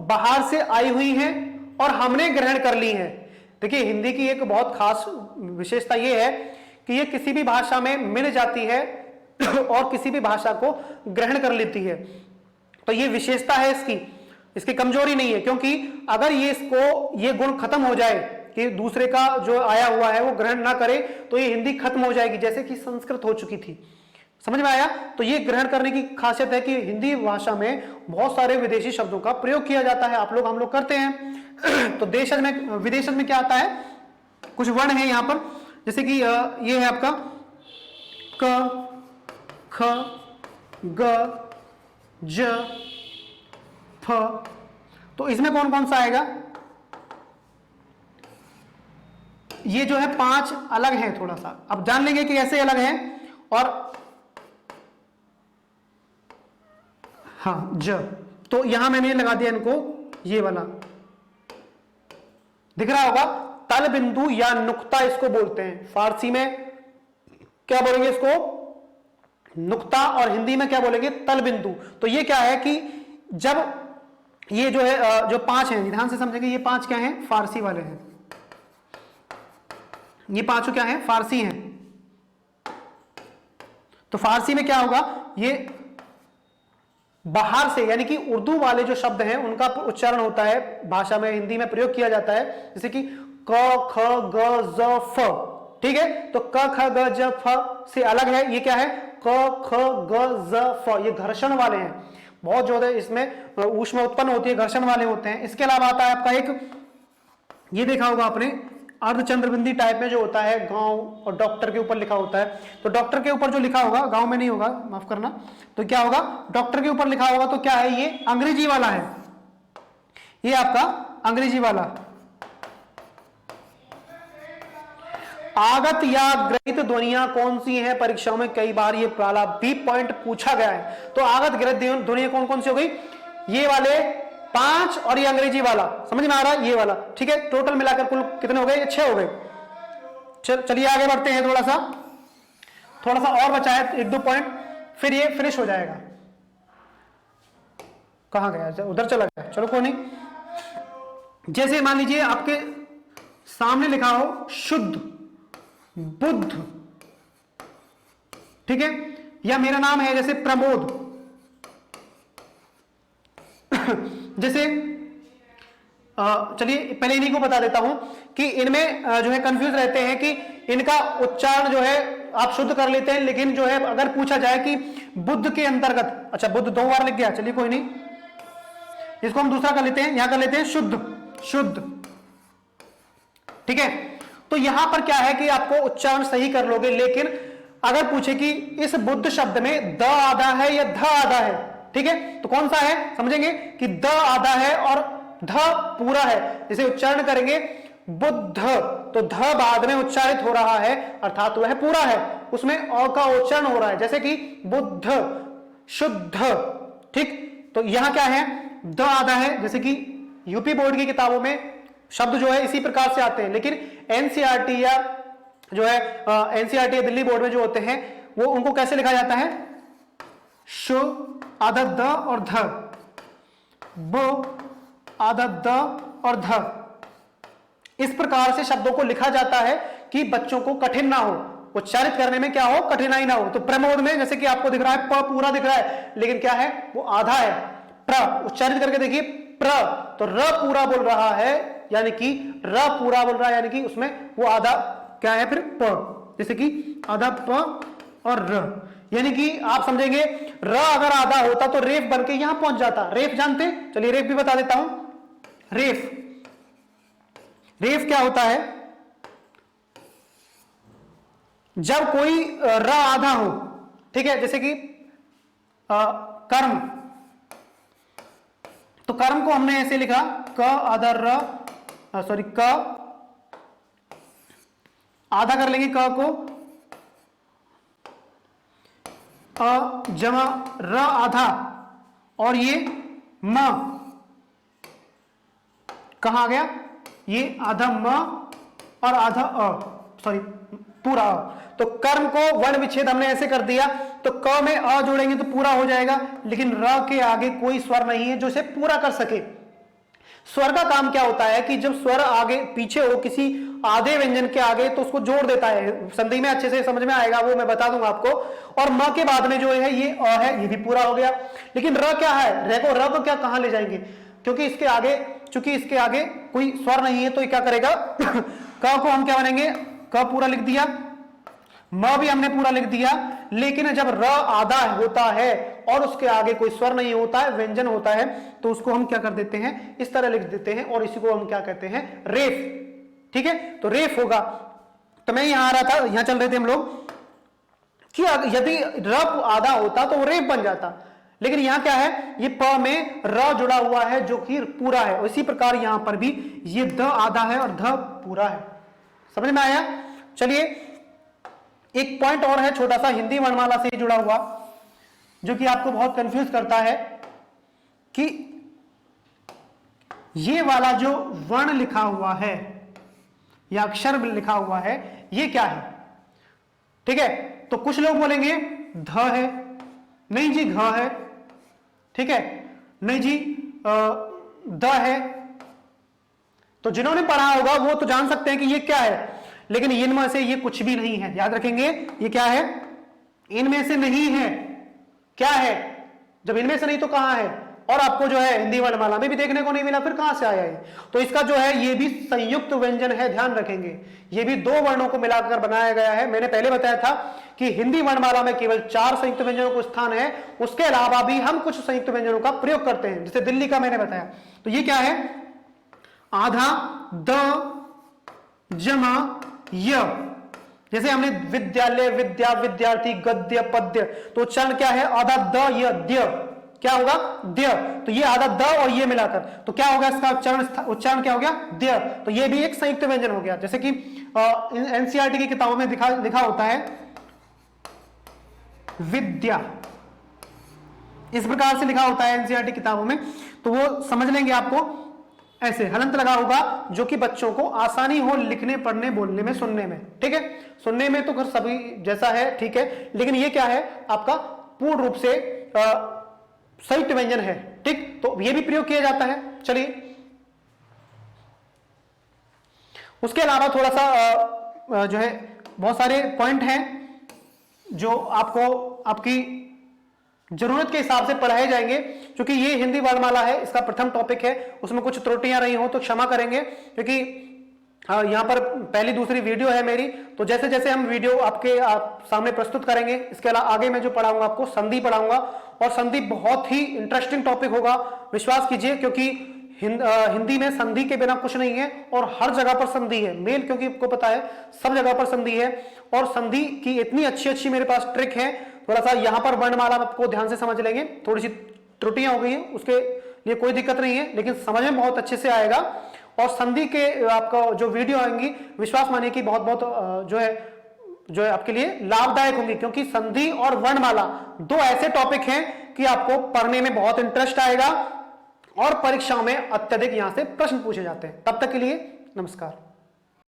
बाहर से आई हुई हैं और हमने ग्रहण कर ली हैं। देखिए, हिंदी की एक बहुत खास विशेषता यह है कि यह किसी भी भाषा में मिल जाती है और किसी भी भाषा को ग्रहण कर लेती है। तो यह विशेषता है इसकी कमजोरी नहीं है, क्योंकि अगर ये गुण खत्म हो जाए कि दूसरे का जो आया हुआ है वो ग्रहण ना करे, तो ये हिंदी खत्म हो जाएगी, जैसे कि संस्कृत हो चुकी थी। समझ में आया? तो ये ग्रहण करने की खासियत है कि हिंदी भाषा में बहुत सारे विदेशी शब्दों का प्रयोग किया जाता है, हम लोग करते हैं। तो देशज में, विदेशज में क्या आता है? कुछ वर्ण है यहां पर, जैसे कि ये है आपका क, ख, ग, ज, फ। तो इसमें कौन कौन सा आएगा? ये जो है 5 अलग है, थोड़ा सा अब जान लेंगे कि ऐसे अलग है। और हाँ, ज, तो यहां मैंने लगा दिया इनको, ये वाला दिख रहा होगा, तल बिंदु या नुक्ता इसको बोलते हैं। फारसी में क्या बोलेंगे इसको? नुक्ता, और हिंदी में क्या बोलेंगे? तल बिंदु। तो ये क्या है कि जब ये जो है जो 5 हैं, ध्यान से समझेंगे, ये 5 क्या हैं? फारसी वाले हैं। ये 5 क्या हैं? फारसी हैं। तो फारसी में क्या होगा? ये बाहर से, यानी कि उर्दू वाले जो शब्द हैं उनका उच्चारण होता है भाषा में, हिंदी में प्रयोग किया जाता है, जैसे कि क, ख, ग, ज, फ। ठीक है, तो क, ख, ग, ज, फ से अलग है। ये क्या है? क, ख, ग, ज, फ। ये घर्षण वाले हैं, बहुत ज्यादा इसमें ऊष्मा उत्पन्न होती है, घर्षण वाले होते हैं। इसके अलावा आता है आपका एक, ये देखा होगा आपने, अर्धचंद्रबिंदी टाइप में जो होता है, गांव और डॉक्टर के ऊपर लिखा होता है। तो डॉक्टर के ऊपर जो लिखा होगा, गांव में नहीं होगा, माफ करना, तो क्या होगा? डॉक्टर के ऊपर लिखा होगा, तो क्या है? ये अंग्रेजी वाला है, ये आपका अंग्रेजी वाला। आगत या ग्रहित ध्वनियां कौन सी हैं? परीक्षाओं में कई बार ये वाला भी पॉइंट पूछा गया है। तो आगत ग्रहित ध्वनियां कौन कौन सी हो गई? ये वाले 5 और ये अंग्रेजी वाला। समझ में आ रहा है? ये वाला। ठीक है, टोटल मिलाकर कुल कितने हो गए? ये 6 हो गए। चलिए आगे बढ़ते हैं, थोड़ा सा और बचा है, 1-2 पॉइंट, फिर ये फिनिश हो जाएगा। कहां गया? उधर चला गया, चलो कोई नहीं। जैसे मान लीजिए आपके सामने लिखा हो शुद्ध, बुद्ध, ठीक है, या मेरा नाम है जैसे प्रमोद। जैसे चलिए पहले इन्हीं को बता देता हूं कि इनमें जो है कंफ्यूज रहते हैं कि इनका उच्चारण जो है आप शुद्ध कर लेते हैं, लेकिन जो है अगर पूछा जाए कि बुद्ध के अंतर्गत, अच्छा बुद्ध 2 बार लिख गया, चलिए कोई नहीं, इसको हम दूसरा कर लेते हैं, यहां कर लेते हैं शुद्ध। ठीक है, तो यहां पर क्या है कि आपको उच्चारण सही कर लोगे, लेकिन अगर पूछे कि इस बुद्ध शब्द में द आधा है या ध आधा है, ठीक है, तो कौन सा है? समझेंगे कि द आधा है और ध पूरा है। जैसे उच्चारण करेंगे बुद्ध, तो ध बाद में उच्चारित हो रहा है, अर्थात वह पूरा है, उसमें अ का उच्चारण हो रहा है, जैसे कि बुद्ध, शुद्ध। ठीक, तो यहां क्या है? द आधा है, जैसे कि यूपी बोर्ड की किताबों में शब्द जो है इसी प्रकार से आते हैं, लेकिन एनसीईआरटी या जो है एनसीईआरटी या दिल्ली बोर्ड में जो होते हैं वो उनको कैसे लिखा जाता है? शु आधा द और ध, ब आधा द और ध, इस प्रकार से शब्दों को लिखा जाता है कि बच्चों को कठिन ना हो, उच्चारित करने में क्या हो, कठिनाई ना हो। तो प्रमोद में जैसे कि आपको दिख रहा है प पूरा दिख रहा है, लेकिन क्या है वो आधा है। प्र उच्चारित करके देखिए प्र, तो र पूरा बोल रहा है, यानी कि र पूरा बोल रहा है, यानी कि उसमें वो आधा क्या है फिर प, जैसे कि आधा प और र, यानी कि आप समझेंगे र अगर आधा होता तो रेफ बनके यहां पहुंच जाता। रेफ जानते, चलिए रेफ भी बता देता हूं। रेफ, रेफ क्या होता है, जब कोई र आधा हो, ठीक है, जैसे कि कर्म, तो कर्म को हमने ऐसे लिखा क आधा र, सॉरी क आधा कर लेंगे क को, जमा र आधा, और ये म कहां आ गया, ये आधा म और आधा अ, सॉरी पूरा अ। तो कर्म को वर्ण विच्छेद हमने ऐसे कर दिया, तो क में अ जोड़ेंगे तो पूरा हो जाएगा, लेकिन र के आगे कोई स्वर नहीं है जो इसे पूरा कर सके। स्वर का काम क्या होता है कि जब स्वर आगे पीछे हो किसी आधे व्यंजन के आगे तो उसको जोड़ देता है, संधि में अच्छे से समझ में आएगा, वो मैं बता दूंगा आपको। और म के बाद में जो है ये अ है, ये भी पूरा हो गया। लेकिन र क्या है, र को क्या कहां ले जाएंगे, क्योंकि इसके आगे, चूंकि इसके आगे कोई स्वर नहीं है, तो ये क्या करेगा क को हम क्या बनेंगे, क पूरा लिख दिया, म भी हमने पूरा लिख दिया। लेकिन जब र आधा होता है और उसके आगे कोई स्वर नहीं होता है, व्यंजन होता है, तो उसको हम क्या कर देते हैं, इस तरह लिख देते हैं, और इसी को हम क्या कहते हैं, रेफ। ठीक है, तो रेफ होगा। तो मैं यहां आ रहा था, यहां चल रहे थे हम लोग कि यदि र आधा होता तो वो रेफ बन जाता, लेकिन यहां क्या है, ये प में र जुड़ा हुआ है जो कि पूरा है। इसी प्रकार यहां पर भी ये द आधा है और ध पूरा है। समझ में आया। चलिए एक पॉइंट और है छोटा सा, हिंदी वर्णमाला से जुड़ा हुआ, जो कि आपको बहुत कंफ्यूज करता है कि ये वाला जो वर्ण लिखा हुआ है या अक्षर लिखा हुआ है ये क्या है। ठीक है, तो कुछ लोग बोलेंगे ध है, नहीं जी घ है, ठीक है, नहीं जी द है। तो जिन्होंने पढ़ा होगा वो तो जान सकते हैं कि ये क्या है, लेकिन इनमें से ये कुछ भी नहीं है। याद रखेंगे ये क्या है, इनमें से नहीं है। क्या है, जब इनमें से नहीं तो कहां है, और आपको जो है हिंदी वर्णमाला में भी देखने को नहीं मिला, फिर कहां से आया है। तो इसका जो है ये भी संयुक्त व्यंजन है, ध्यान रखेंगे। ये भी दो वर्णों को मिलाकर बनाया गया है। मैंने पहले बताया था कि हिंदी वर्णमाला में केवल 4 संयुक्त व्यंजनों को स्थान है, उसके अलावा भी हम कुछ संयुक्त व्यंजनों का प्रयोग करते हैं, जैसे दिल्ली का मैंने बताया। तो ये क्या है, आधा द जमा य, जैसे हमने विद्यालय, विद्या, विद्यार्थी, गद्य, पद्य, तो उच्चारण क्या है, आधा द य, द्य, क्या होगा, द्य। तो ये आधा द और ये मिलाकर तो क्या होगा, इसका उच्चारण क्या हो गया, द्य। तो ये भी एक संयुक्त व्यंजन हो गया। जैसे कि एनसीईआरटी की किताबों में लिखा होता है विद्या, इस प्रकार से लिखा होता है एनसीईआरटी किताबों में, तो वो समझ लेंगे आपको। ऐसे हलंत लगा होगा जो कि बच्चों को आसानी हो लिखने, पढ़ने, बोलने में, सुनने में। ठीक है, सुनने में तो खैर सभी जैसा है, ठीक है, लेकिन ये क्या है आपका पूर्ण रूप से संयुक्त व्यंजन है। ठीक, तो ये भी प्रयोग किया जाता है। चलिए उसके अलावा थोड़ा सा जो है बहुत सारे पॉइंट हैं जो आपको आपकी जरूरत के हिसाब से पढ़ाए जाएंगे, क्योंकि ये हिंदी वर्णमाला है, इसका प्रथम टॉपिक है, उसमें कुछ त्रुटियां रही हो तो क्षमा करेंगे, क्योंकि यहाँ पर पहली दूसरी वीडियो है मेरी। तो जैसे जैसे हम वीडियो आपके सामने प्रस्तुत करेंगे, इसके अलावा आगे मैं जो पढ़ाऊंगा आपको संधि पढ़ाऊंगा, और संधि बहुत ही इंटरेस्टिंग टॉपिक होगा, विश्वास कीजिए, क्योंकि हिंदी में संधि के बिना कुछ नहीं है, और हर जगह पर संधि है। मेल, क्योंकि आपको पता है सब जगह पर संधि है, और संधि की इतनी अच्छी अच्छी मेरे पास ट्रिक है। थोड़ा सा यहाँ पर वर्णमाला आपको ध्यान से समझ लेंगे, थोड़ी सी त्रुटियां हो गई हैं, उसके लिए कोई दिक्कत नहीं है, लेकिन समझ में बहुत अच्छे से आएगा। और संधि के आपका जो वीडियो आएंगी, विश्वास मानिए कि बहुत बहुत जो है आपके लिए लाभदायक होंगी, क्योंकि संधि और वर्णमाला दो ऐसे टॉपिक हैं कि आपको पढ़ने में बहुत इंटरेस्ट आएगा और परीक्षाओं में अत्यधिक यहां से प्रश्न पूछे जाते हैं। तब तक के लिए नमस्कार।